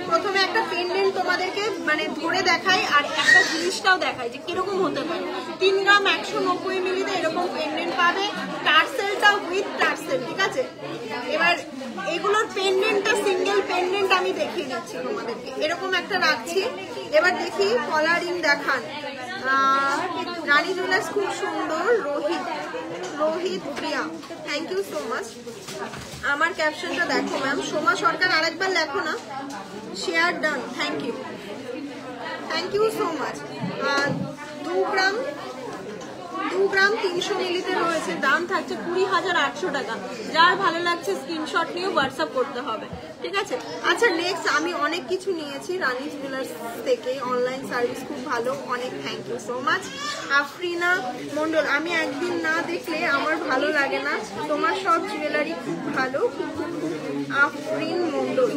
প্রথমে একটা পেন্ডেন্ট তোমাদেরকে মানে ধরে দেখাই আর একটা জিনিসটাও দেখাই যে কিরকম হতে পারে। 3 গ্রাম 190 মিলিতে এরকম পেন্ডেন্ট পাবে, টার্সেলটা উইথ টার্সেল, ঠিক আছে? এবার এগুলোর পেন্ডেন্টটা সিঙ্গেল পেন্ডেন্ট আমি দেখিয়ে দিচ্ছি তোমাদেরকে, এরকম একটা রাখছি। এবার দেখি কলারিং দেখান। রানী জুয়েলার্স খুব সুন্দর। Rohit Priya, thank you so much. আমার ক্যাপশনটা দেখো ম্যাম। সোমা সরকার, আরেকবার লেখো না, share done, thank you so much. 2 gram 300 মিলিতে রয়েছে, দাম থাকছে 20,800 টাকা। যার ভালো লাগছে স্ক্রিনশট নিয়ে হোয়াটসঅ্যাপ করতে হবে, ঠিক আছে? আচ্ছা নেক্সট, আমি অনেক কিছু নিয়েছি রানী জুয়েলার্স থেকে, অনলাইন সার্ভিস খুব ভালো, অনেক thank you so much. Afrina Mondal, আমি একদিন না দেখলে আমার ভালো লাগে না, তোমার সব জুয়েলারি খুব ভালো, আফরিন মন্ডল।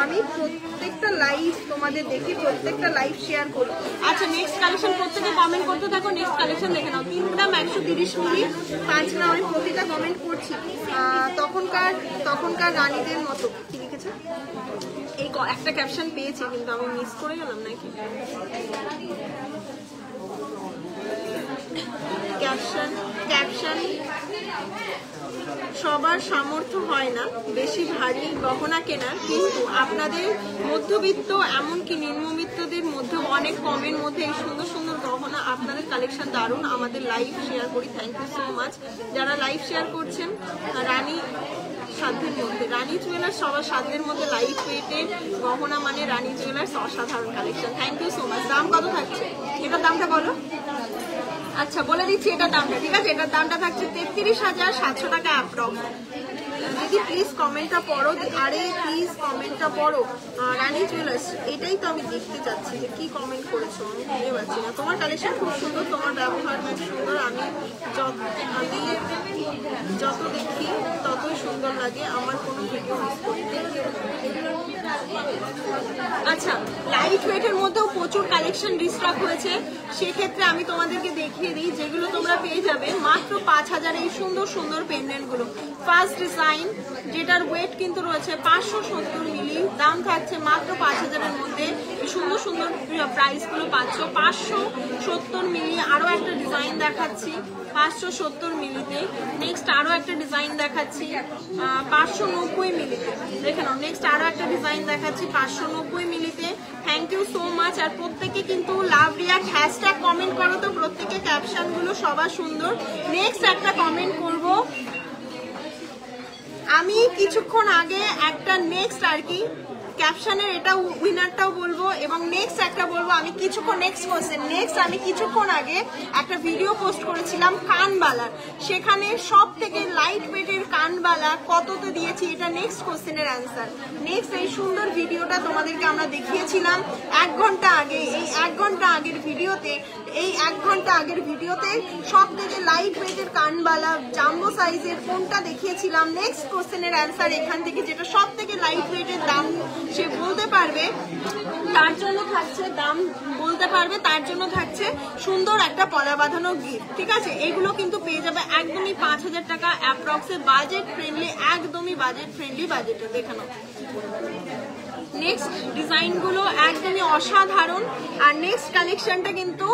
আমি প্রত্যেকটা লাইভ তোমাদের দেখি, প্রত্যেকটা লাইভ শেয়ার করি। আচ্ছা নেক্সট কালেকশন প্রত্যেকে কমেন্ট করতে থাকো। নেক্সট কালেকশন দেখে নাও। 3 গ্রাম 130 মিলি 5 গ্রাম। আমি প্রতিটা কমেন্ট করছি। তখনকার রানীদের মতো কি লিখেছে? এই একটা ক্যাপশন পেয়েছি কিন্তু আমি মিস করে গেলাম নাকি? ক্যাপশন সবার সামর্থ্য হয় না বেশি ভারী গহনা কেনার, কিন্তু আপনাদের মধ্যবিত্ত এমনকি নিম্নবিত্তদের মধ্যে অনেক কমের মধ্যে এই সুন্দর সুন্দর গহনা, আপনাদের কালেকশন দারুণ। আমাদের লাইভ শেয়ার করি, থ্যাংক ইউ সো মাচ যারা লাইভ শেয়ার করছেন। রানী সাধ্যের মধ্যে, রানী জুয়েলার্স সবার সাধ্যের মধ্যে লাইভ ওয়েটের গহনা মানে রানী জুয়েলার্স অসাধারণ collection. Thank you so much. দাম কত থাকছে? এটার দামটা বলো। আচ্ছা বলে দিচ্ছি এটার দামটা, ঠিক আছে? এটার দামটা থাকছে 33,700 টাকা অ্যাপ্রক্স। দিদি প্লিজ কমেন্টটা পড়ো। আরে প্লিজ কমেন্টটা পড়ো। রানী জুয়েলার্স, এটাই তো আমি দেখতে চাচ্ছি যে কি কমেন্ট করেছো, আমি বুঝতে পারছি না। তোমার কালেকশন খুব সুন্দর, তোমার ব্যবহার খুব সুন্দর। আমি যত দেখি ততই সুন্দর লাগে, আমার কোনো ভিডিও মিস করি। আচ্ছা লাইট ওয়েটের মধ্যেও প্রচুর কালেকশন রিস্টক হয়েছে, সেক্ষেত্রে আমি তোমাদেরকে দেখিয়ে দিই যেগুলো তোমরা পেয়ে যাবে মাত্র 5,000। এই সুন্দর সুন্দর পেন্ডেন্ট গুলো ফার্স্ট ডিজাইন, যেটার ওয়েট কিন্তু রয়েছে 570 মিলি। দাম থাকছে মাত্র 5,000-এর মধ্যে। এই সুন্দর সুন্দর প্রাইস গুলো পাচ্ছ 570 মিলি। আরো একটা ডিজাইন দেখাচ্ছি 570 মিলিতে। নেক্সট আরো একটা ডিজাইন দেখাচ্ছি 590 মিলিতে। দেখে নাও নেক্সট আরো একটা ডিজাইন দেখাচ্ছি 590 মিলিতে। Thank you so much. আর প্রত্যেকে কিন্তু লাভ রিয়াক্ট হ্যাশট্যাগ কমেন্ট করো তো, প্রত্যেকে ক্যাপশন গুলো সবার সুন্দর। নেক্সট একটা কমেন্ট করব আমি কিছুক্ষণ আগে, একটা নেক্সট আর কি ক্যাপশনের এটা উইনারটাও বলবো এবং নেক্সট একটা বলবো। আমি কিছুক্ষণ আমি কিছুক্ষণ আগে একটা ভিডিও পোস্ট করেছিলাম কানবালার, সেখানে সব থেকে লাইট ওয়েটের কানবালা কততে দিয়েছি, এটা নেক্সট কোশ্চেনের অ্যান্সার। নেক্সট এই সুন্দর ভিডিওটা তোমাদেরকে আমরা দেখিয়েছিলাম 1 ঘন্টা আগে। এই 1 ঘন্টা আগের ভিডিওতে সব থেকে লাইট ওয়েটের কানবালা জাম্বো সাইজের কোনটা দেখিয়েছিলাম। নেক্সট কোশ্চেনের অ্যান্সার এখান থেকে, যেটা সব থেকে লাইট ওয়েটের দাম সে বলতে পারবে তার জন্য থাকছে, দাম বলতে পারবে তার জন্য থাকছে সুন্দর একটা পলা বাঁধানো গিফট, ঠিক আছে? এগুলো কিন্তু পেয়ে যাবে একদমই 5,000 টাকা অ্যাপ্রক্সে, বাজেট ফ্রেন্ডলি, একদমই বাজেট ফ্রেন্ডলি বাজেটে। দেখানো নেক্সট ডিজাইন গুলো একদমই অসাধারণ। আর নেক্সট কালেকশনটা কিন্তু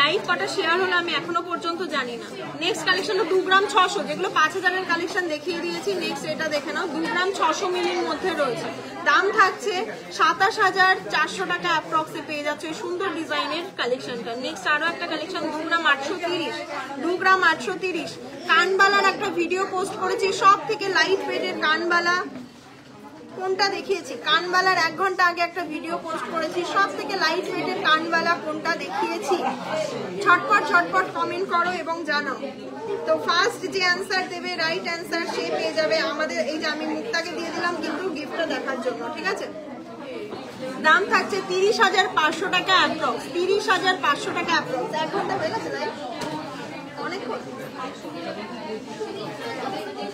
লাইভ কটা শেয়ার হলো আমি এখনো পর্যন্ত জানি না। নেক্সট কালেকশন 2 গ্রাম 600, যেগুলো 5,000-এর কালেকশন দেখিয়ে দিয়েছি। নেক্সট এটা দেখে নাও 2 গ্রাম 600 মিলির মধ্যে রয়েছে। দাম থাকছে 27,400 টাকা অ্যাপ্রক্সে পেয়ে যাচ্ছে এই সুন্দর ডিজাইনের কালেকশনটা। নেক্সট আরো একটা কালেকশন 2 গ্রাম 830 কানবালার একটা ভিডিও পোস্ট করেছি, সব থেকে লাইট ওয়েটের কানবালা কোনটা দেখিয়েছি। কানবালার 1 ঘন্টা আগে একটা ভিডিও পোস্ট করেছি, সব থেকে লাইট ওয়েটের কানবালা কোনটা দেখিয়েছি। ঝটপট কমেন্ট করো এবং জানাও। তো ফার্স্ট যে অ্যান্সার দেবে রাইট অ্যান্সার সে পেয়ে যাবে আমাদের, এই যে আমি মুক্তাকে দিয়ে দিলাম কিন্তু গিফটটা দেখার জন্য, ঠিক আছে? দাম থাকছে 30,500 টাকা অ্যাপ্রক্স। 30,500 টাকা অ্যাপ্রক্স। 1 ঘন্টা হয়ে গেছে তাই অনেকক্ষণ।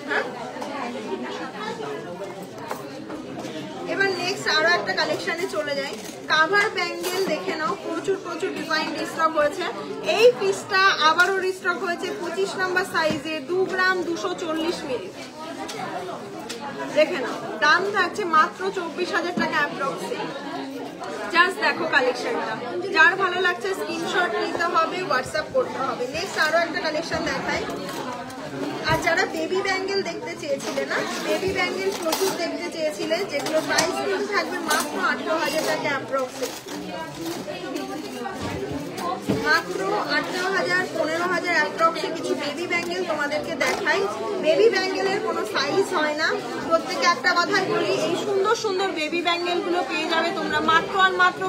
হ্যাঁ এবার নেক্সট আরো একটা কালেকশনে চলে যাই। কাভার ব্যাঙ্গেল দেখে নাও, প্রচুর ডিজাইন রিস্টক হয়েছে। এই পিসটা আবারও রিস্টক হয়েছে 25 নম্বর সাইজে, 2 গ্রাম 240 মিলি। দেখে নাও দাম থাকছে মাত্র 24,000 টাকা অ্যাপ্রক্সে। জাস্ট দেখো কালেকশনটা, যার ভালো লাগছে স্ক্রিনশট নিতে হবে, হোয়াটসঅ্যাপ করতে হবে। নেক্সট আরো একটা কালেকশন দেখাই। আর যারা বেবি ব্যাঙ্গেল দেখতে চেয়েছিলে না, বেবি ব্যাঙ্গেল প্রচুর দেখতে চেয়েছিলে, যেগুলো প্রাইস কিন্তু থাকবে মাত্র 18,000 টাকা অ্যাপ্রক্সে। মাত্র 18,000 15,000 অ্যাপ্রক্সে কিছু বেবি ব্যাঙ্গেল তোমাদেরকে দেখাই। বেবি ব্যাঙ্গেলের কোনো সাইজ হয় না, প্রত্যেকে একটা কথাই বলি, এই সুন্দর সুন্দর বেবি ব্যাঙ্গেল গুলো পেয়ে যাবে তোমরা মাত্র আর মাত্র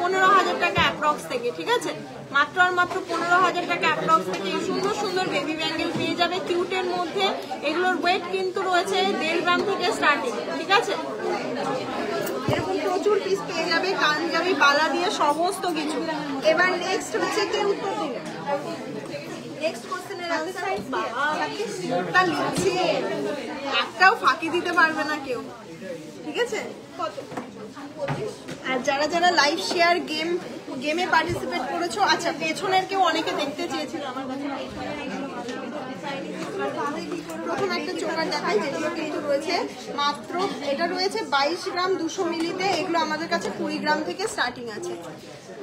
15,000 টাকা অ্যাপ্রক্স থেকে, ঠিক আছে? মাত্র আর মাত্র 15,000 টাকা অ্যাপ্রক্স থেকে এই সুন্দর সুন্দর বেবি ব্যাঙ্গেল পেয়ে যাবে কিউটের মধ্যে। এগুলোর ওয়েট কিন্তু রয়েছে 1.5 গ্রাম থেকে স্টার্টিং, ঠিক আছে? এরকম প্রচুর পিস পেয়ে যাবে, কানজাবি বালা দিয়ে সমস্ত কিছু। এবার নেক্সট হচ্ছে কে উত্তর দিবে? নেক্সট কোশ্চেনের আনসার বাবা লিখছে, একটাও ফাঁকি দিতে পারবে না কেউ, ঠিক আছে? আর যারা যারা লাইভ শেয়ার গেমে পার্টিসিপেট করেছো, আচ্ছা পেছনের কেউ অনেকে দেখতে চেয়েছিল আমার কাছে। প্রথম একটা চোকার দেখাই, যেগুলো কিন্তু রয়েছে মাত্র, এটা রয়েছে 22 গ্রাম 200 মিলিতে। এগুলো আমাদের কাছে 20 গ্রাম থেকে স্টার্টিং আছে।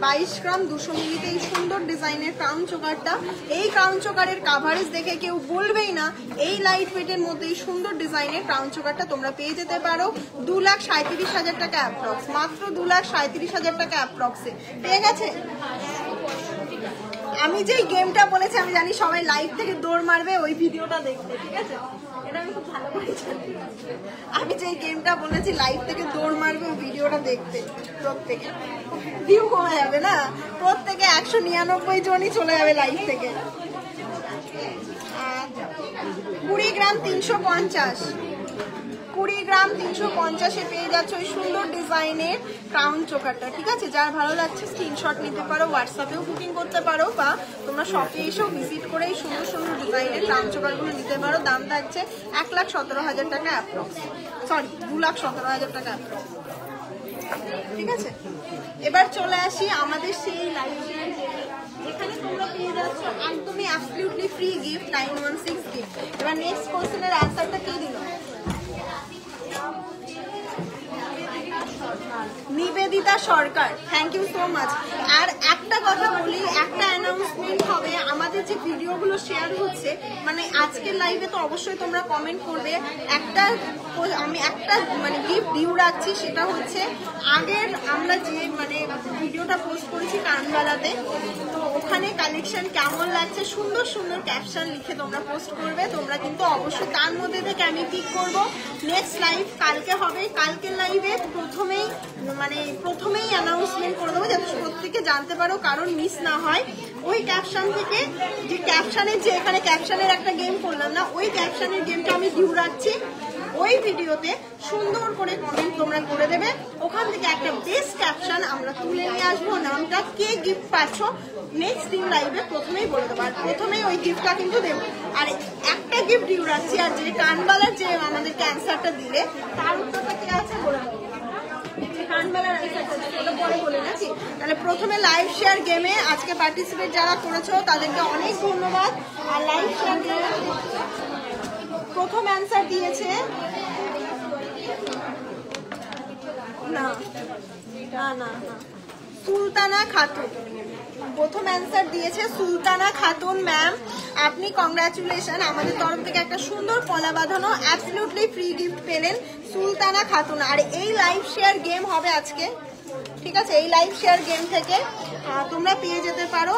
22 গ্রাম 200 মিলিতে এই সুন্দর ডিজাইনের ক্রাউন চোকারটা, এই ক্রাউন চোকারের কাভারেজ দেখে কেউ বলবেই না এই লাইট ওয়েটের মধ্যে এই সুন্দর ডিজাইনের ক্রাউন চোকারটা তোমরা পেয়ে যেতে পারো 2,37,000 টাকা অ্যাপ্রক্স, মাত্র 2,37,000 টাকা অ্যাপ্রক্সে পেয়ে গেছে। আমি যেই গেমটা বলেছি আমি জানি সবাই লাইভ থেকে দৌড় মারবে ওই ভিডিওটা দেখতে, ঠিক আছে? এটা আমি খুব ভালো করে জানি। আমি যেই গেমটা বলেছি লাইভ থেকে দৌড় মারবে ওই ভিডিওটা দেখতে, প্রত্যেকে ভিউ কমে যাবে না, প্রত্যেকে 199 জনই চলে যাবে লাইভ থেকে। 20 গ্রাম 350, 20 গ্রাম 350-এ পেয়ে যাচ্ছ ওই সুন্দর ডিজাইনের ক্রাউন চোকারটা, ঠিক আছে? যার ভালো লাগছে স্ক্রিনশট নিতে পারো, হোয়াটসঅ্যাপেও বুকিং করতে পারো, বা তোমরা শপে এসেও ভিজিট করে এই সুন্দর সুন্দর ডিজাইনের ক্রাউন চোকারগুলো নিতে পারো। দাম থাকছে 1,17,000 টাকা অ্যাপ্রক্স, সরি 2,17,000 টাকা অ্যাপ্রক্স, ঠিক আছে? এবার চলে আসি আমাদের সেই লাইভ শেয়ার, এখানে তোমরা পেয়ে যাচ্ছ একদমই অ্যাবসলিউটলি ফ্রি গিফট 916 গিফট। এবার নেক্সট কোশ্চেনের অ্যান্সারটা কি দিল? নিবেদিতা সরকার, থ্যাংক ইউ সো মাচ। আর একটা কথা বলি, একটা অ্যানাউন্সমেন্ট হবে, আমাদের যে ভিডিওগুলো শেয়ার হচ্ছে, মানে আজকের লাইভে তো অবশ্যই তোমরা কমেন্ট করবে। আমি একটা মানে গিফট ডিউ রাখছি, সেটা হচ্ছে আগের আমরা যে মানে ভিডিওটা পোস্ট করেছি কানবালাতে, তো ওখানে কালেকশন কেমন লাগছে সুন্দর সুন্দর ক্যাপশন লিখে তোমরা পোস্ট করবে। তোমরা কিন্তু অবশ্যই তার মধ্যে থেকে আমি পিক করবো। নেক্সট লাইভ কালকে হবে, কালকের লাইভে প্রথমেই অ্যানাউন্সমেন্ট করে দেবো যাতে প্রত্যেকে জানতে পারো, কারণ মিস না হয়। ওই ক্যাপশন থেকে যে ক্যাপশনের যে এখানে ক্যাপশনের একটা গেম করলাম না, ওই ক্যাপশনের গেমটা আমি ডিউ রাখছি। ওই ভিডিওতে সুন্দর করে কমেন্ট তোমরা করে দেবে, ওখান থেকে একটা বেস্ট ক্যাপশন আমরা তুলে নিয়ে আসবো। নামটা কে গিফট পাচ্ছ নেক্সট দিন লাইভে প্রথমেই বলে দেবো, আর প্রথমেই ওই গিফটটা কিন্তু দেবো। আর একটা গিফট ডিউ রাখছি, আর যে কানবালার যে আমাদেরকে অ্যান্সারটা দিলে তার উত্তরটা কে আছে বলে দেবো। তাহলে প্রথমে লাইভ শেয়ার গেমে আজকে পার্টিসিপেট যারা করেছো তাদেরকে অনেক ধন্যবাদ। আর লাইভ শেয়ার গেমে প্রথম অ্যান্সার দিয়েছে না না না সুলতানা খাতুন, প্রথম অ্যান্সার দিয়েছে সুলতানা খাতুন ম্যাম। আপনি কংগ্রাচুলেশন, আমাদের তরফ থেকে একটা সুন্দর কলা বাঁধানো অ্যাবসলিউটলি ফ্রি গিফট পেলেন সুলতানা খাতুন। আর এই লাইভ শেয়ার গেম হবে আজকে, ঠিক আছে? এই লাইভ শেয়ার গেম থেকে তোমরা পেয়ে যেতে পারো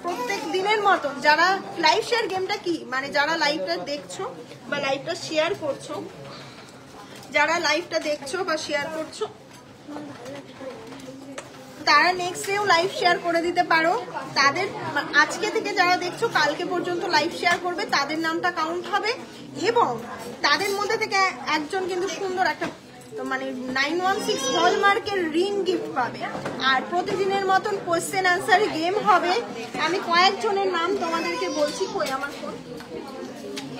প্রত্যেক দিনের মতন। যারা লাইভ শেয়ার গেমটা কি, মানে যারা লাইভটা দেখছো বা লাইভটা শেয়ার করছো, যারা লাইভটা দেখছো বা শেয়ার করছো তারা নেক্সট ডেও লাইভ শেয়ার করে দিতে পারো। তাদের আজকে থেকে যারা দেখছো কালকে পর্যন্ত লাইভ শেয়ার করবে, তাদের নামটা কাউন্ট হবে এবং তাদের মধ্যে থেকে একজন কিন্তু সুন্দর একটা মানে 916 হলমার্কের রিং গিফট পাবে। আর প্রতিদিনের মতন কোয়েশ্চেন অ্যান্সার গেম হবে। আমি কয়েকজনের নাম তোমাদেরকে বলছি, কই আমার ফোন,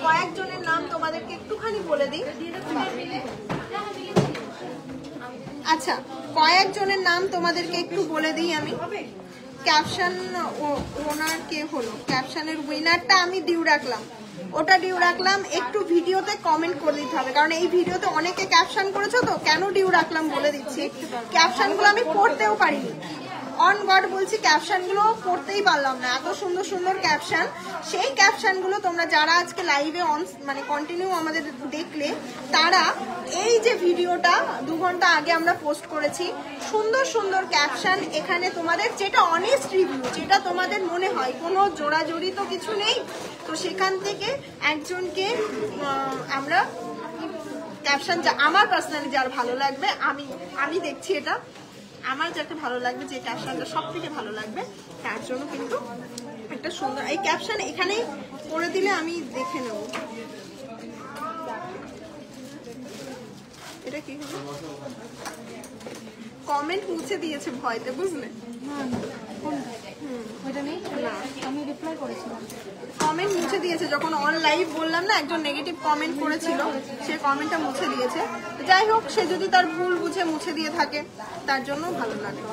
কয়েকজনের নাম তোমাদেরকে একটুখানি বলে দিই। আচ্ছা, কয়েকজনের নাম তোমাদেরকে একটু বলে দিই আমি। ক্যাপশন ওনার কে হলো, ক্যাপশনের উইনারটা আমি ডিউ রাখলাম, ওটা ডিউ রাখলাম। একটু ভিডিওতে কমেন্ট করে দিতে হবে, কারণ এই ভিডিওতে অনেকে ক্যাপশন করেছো, তো কেন ডিউ রাখলাম বলে দিচ্ছি। ক্যাপশনগুলো আমি পড়তেও পারিনি, অন গড বলছি, ক্যাপশনগুলো পড়তেই পারলাম না, এত সুন্দর সুন্দর ক্যাপশন। সেই ক্যাপশনগুলো তোমরা যারা আজকে লাইভে মানে কন্টিনিউ আমাদের দেখলে, তারা এই যে ভিডিওটা 2 ঘন্টা আগে আমরা পোস্ট করেছি, সুন্দর সুন্দর ক্যাপশন এখানে তোমাদের, যেটা অনেস্ট রিভিউ, যেটা তোমাদের মনে হয় কোনো জোড়াজোড়ি তো কিছু নেই, তো সেখান থেকে একজনকে আমরা ক্যাপশন, আমার পার্সোনালি যার ভালো লাগবে, আমি দেখছি এটা আমার যাকে ভালো লাগবে, যে ক্যাপশনটা সব থেকে ভালো লাগবে, তার জন্য কিন্তু একটা সুন্দর এই ক্যাপশন এখানেই করে দিলে আমি দেখে নেব। এটা কি হলো, কমেন্ট মুছে দিয়েছে ভয়তে, বুঝলে? ওইটা নেই না, আমি রিপ্লাই করেছিলাম। কমেন্ট মুছে দিয়েছে যখন অন লাইভ বললাম না, একজন নেগেটিভ কমেন্ট করেছিল, সে কমেন্টটা মুছে দিয়েছে। যাই হোক, সে যদি তার ভুল বুঝে মুছে দিয়ে থাকে তার জন্য ভালো লাগলো।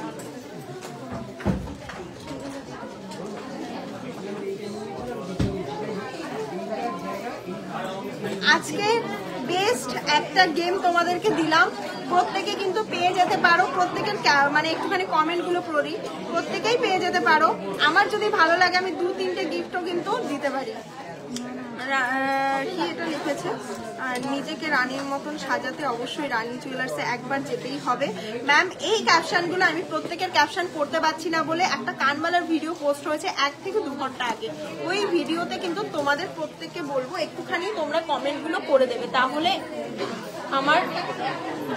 আজকে বেস্ট একটা গেম তোমাদেরকে দিলাম, প্রত্যেকে কিন্তু পেয়ে যেতে পারো। প্রত্যেকের মানে একটুখানি কমেন্টগুলো পড়ি, প্রত্যেকেই পেয়ে যেতে পারো। আমার যদি ভালো লাগে আমি 2-3টে গিফটও কিন্তু দিতে পারি। কি এটা লিখেছে, নিজেকে রানীর মতন সাজাতে অবশ্যই রানী জুয়েলার্সে একবার যেতেই হবে। ম্যাম, এই ক্যাপশনগুলো আমি প্রত্যেকের ক্যাপশন পড়তে পারছি না বলে একটা কানবালার ভিডিও পোস্ট হয়েছে 1 থেকে 2 ঘন্টা আগে। ওই ভিডিওতে কিন্তু তোমাদের প্রত্যেককে বলবো একটুখানি তোমরা কমেন্টগুলো করে দেবে, তাহলে আমার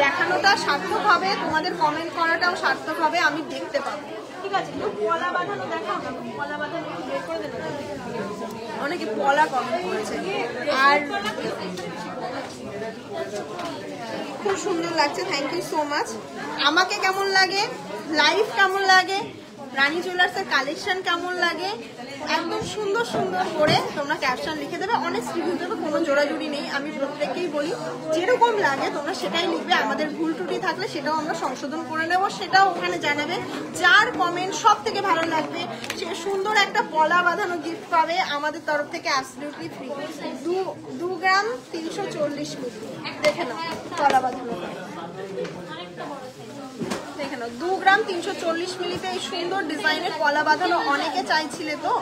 দেখানোটা সার্থক হবে, তোমাদের কমেন্ট করাটাও সার্থক হবে, আমি দেখতে পাবো। ঠিক আছে, একটু পলা বাঁধানো দেখাও না, পলা বাঁধানো একটু বের করে দেবে। অনেকে পলা কমেন্ট করেছে। আর খুব সুন্দর লাগছে, থ্যাংক ইউ সো মাচ। আমাকে কেমন লাগে, লাইভ কেমন লাগে, রানী জুয়েলার্সের কালেকশন কেমন লাগে, একদম সুন্দর সুন্দর করে তোমরা ক্যাপশন লিখে দেবে, অনেক রিভিউ দেবে, কোনো জোড়াজুড়ি নেই। আমি প্রত্যেককেই বলি যেরকম লাগে তোমরা সেটাই লিখবে, আমাদের ভুল ত্রুটি থাকলে সেটাও আমরা সংশোধন করে নেব, সেটাও ওখানে জানাবে। যার কমেন্ট সব থেকে ভালো লাগবে সে সুন্দর একটা পলা বাঁধানো গিফট পাবে আমাদের তরফ থেকে, অ্যাবসলিউটলি ফ্রি। 2 গ্রাম 340 মিলি, দেখে নাও পলা বাঁধানো, দেখে নাও 2 গ্রাম 340 মিলিতে এই সুন্দর ডিজাইনের পলা বাঁধানো অনেকে চাইছিলে তো।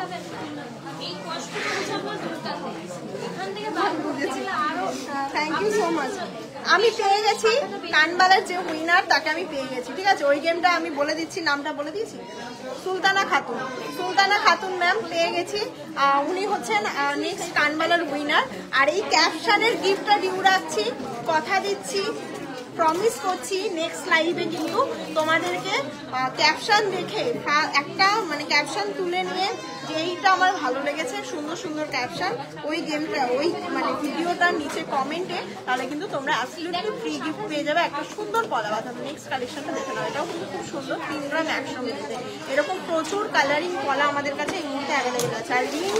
Thank you so much. আমি পেয়ে গেছি কানবালার যে উইনার, তাকে আমি পেয়ে গেছি। ঠিক আছে, ওই গেমটা আমি বলে দিচ্ছি, নামটা বলে দিয়েছি, সুলতানা খাতুন। সুলতানা খাতুন ম্যাম পেয়ে গেছি, উনি হচ্ছেন নেক্সট কানবালার উইনার। আর এই ক্যাপশনের গিফটটা ডিউ রাখছি, কথা দিচ্ছি, প্রমিস করছি নেক্সট লাইভে কিন্তু তোমাদেরকে ক্যাপশন দেখে একটা মানে ক্যাপশন তুলে নিয়ে যে এইটা আমার ভালো লেগেছে, সুন্দর সুন্দর ক্যাপশন, ওই গেমটা ওই মানে ভিডিওটার নিচে কমেন্টে, তাহলে কিন্তু তোমরা অ্যাবসলিউটলি ফ্রি গিফট পেয়ে যাবে একটা সুন্দর পলা বাঁধানো। নেক্সট কালেকশনটা দেখে নাও, এটাও কিন্তু খুব সুন্দর, 3 গ্রাম 100 মিলিতে। এরকম প্রচুর কালারিং পলা আমাদের কাছে এই মুহূর্তে অ্যাভেলেবেল আছে। আর রিং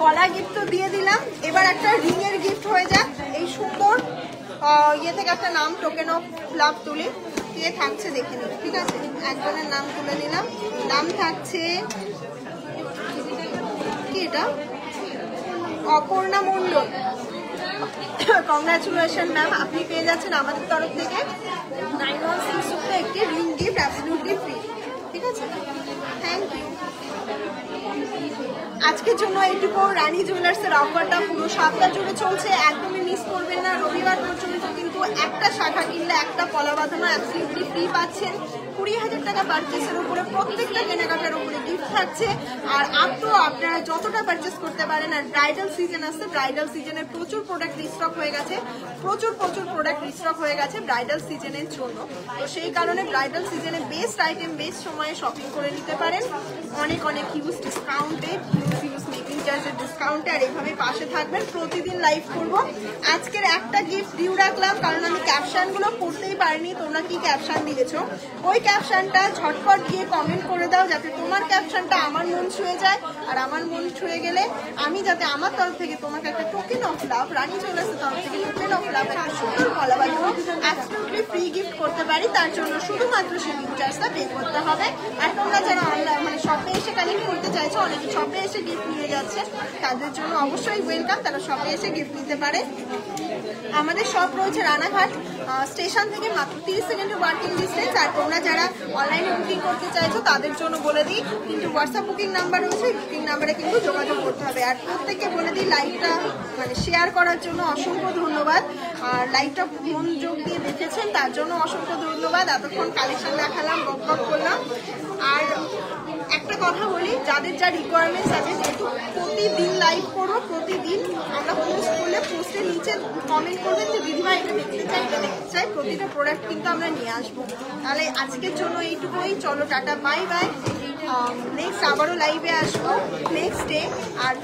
পলা গিফট তো দিয়ে দিলাম, এবার একটা রিং এর গিফট হয়ে যাক। এই সুন্দর ইয়ে থেকে একটা নাম, টোকেন অফ লাভ তুলি, কে থাকছে দেখে নিই। ঠিক আছে, একজনের নাম তুলে নিলাম, নাম থাকছে কি, এটা অপর্ণা মণ্ডল। কংগ্রাচুলেশন ম্যাম, আপনি পেয়ে যাচ্ছেন আমাদের তরফ থেকে 916 রুপিতে একটি রিং গিফট, অ্যাবসলিউটলি ফ্রি। ঠিক আছে, থ্যাংক ইউ। আজকের জন্য এইটুকু। রানী জুয়েলার্সের অফারটা পুরো সপ্তাহ জুড়ে চলছে, একদমই মিস করবেন না। রবিবার পর্যন্ত কিন্তু একটা শাখা কিনলে একটা পলা বাঁধানো অ্যাবসলিউটলি ফ্রি পাচ্ছেন। 20,000 টাকা পারচেসের উপরে প্রত্যেকটা কেনাকাটার উপরে গিফট থাকছে। আর আপনারা যতটা পারচেস করতে পারেন। আর ব্রাইডাল সিজন আসছে, ব্রাইডাল সিজনের প্রচুর প্রোডাক্ট রিস্টক হয়ে গেছে, প্রচুর প্রোডাক্ট রিস্টক হয়ে গেছে ব্রাইডাল সিজনের জন্য। তো সেই কারণে ব্রাইডাল সিজনে বেস্ট আইটেম বেস্ট সময়ে শপিং করে নিতে পারেন, অনেক হিউজ ডিসকাউন্টে, হিউজ মেকিং চার্জের ডিসকাউন্টে। আর এইভাবে পাশে থাকবেন, প্রতিদিন লাইভ করব। আজকের একটা গিফট ডিউ রাখলাম, কারণ আমি ক্যাপশনগুলো পড়তেই পারিনি, তোমরা কি ক্যাপশন দিয়েছো ওই ক্যাপশনটা ঝটপট গিয়ে কমেন্ট করে দাও, যাতে তোমার ক্যাপশনটা আমার মন ছুঁয়ে যায়। আর আমার মন ছুঁয়ে গেলে আমি যাতে আমার তরফ থেকে তোমাকে একটা টোকেন অফ লাভ, রানী জুয়েলার্সের তরফ থেকে টোকেন অফ লাভ, একটা সুন্দর পলা বাঁধানো অ্যাবসলিউটলি ফ্রি গিফট করতে পারি। তার জন্য শুধুমাত্র শিপিং চার্জটা পে করতে হবে। আর তোমরা যারা অনলাইন মানে শপে এসে কালেক্ট করতে চাইছো, অনেকে শপে এসে গিফট নিয়ে যাচ্ছে, তাদের জন্য অবশ্যই ওয়েলকাম, তারা শপে এসে গিফট নিতে পারে। আমাদের শপ রয়েছে রানাঘাট স্টেশন থেকে মাত্র 30 সেকেন্ডের ওয়ার্কিং ডিস্টেন্স। আর তোমরা যারা অনলাইনে বুকিং করতে চাইছো তাদের জন্য বলে দিই, কিন্তু হোয়াটসঅ্যাপ বুকিং নাম্বার রয়েছে, বুকিং নাম্বারে কিন্তু যোগাযোগ করতে হবে। আর প্রত্যেককে বলে দিই লাইভটা মানে শেয়ার করার জন্য অসংখ্য ধন্যবাদ। আর লাইভটা মনোযোগ দিয়ে দেখেছেন তার জন্য অসংখ্য ধন্যবাদ। এতক্ষণ কালেকশন দেখালাম, বক করলাম। আর একটা কথা বলি, যাদের যা রিকোয়ারমেন্টস আছে, যেহেতু প্রতিদিন লাইভ করবো, প্রতিদিন আমরা পোস্ট করলে পোস্টের নিচে কমেন্ট করবেন যে দিদিভাই এটা দেখতে চাই, এটা দেখতে চাই, প্রতিটা প্রোডাক্ট কিন্তু আমরা নিয়ে আসবো। তাহলে আজকের জন্য এইটুকুই, চলো টাটা, বাই বাই। নেক্সট আবারও লাইভে আসবো নেক্সট ডে। আর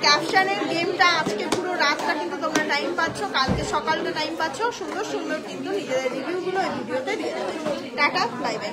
ক্যাপশনের গেমটা আজকে পুরো রাতটা কিন্তু তোমরা টাইম পাচ্ছ, কালকে সকালটা টাইম পাচ্ছ, সুন্দর কিন্তু নিজেদের রিভিউগুলো এই ভিডিওতে দিয়ে দেবে। Tata, bye bye.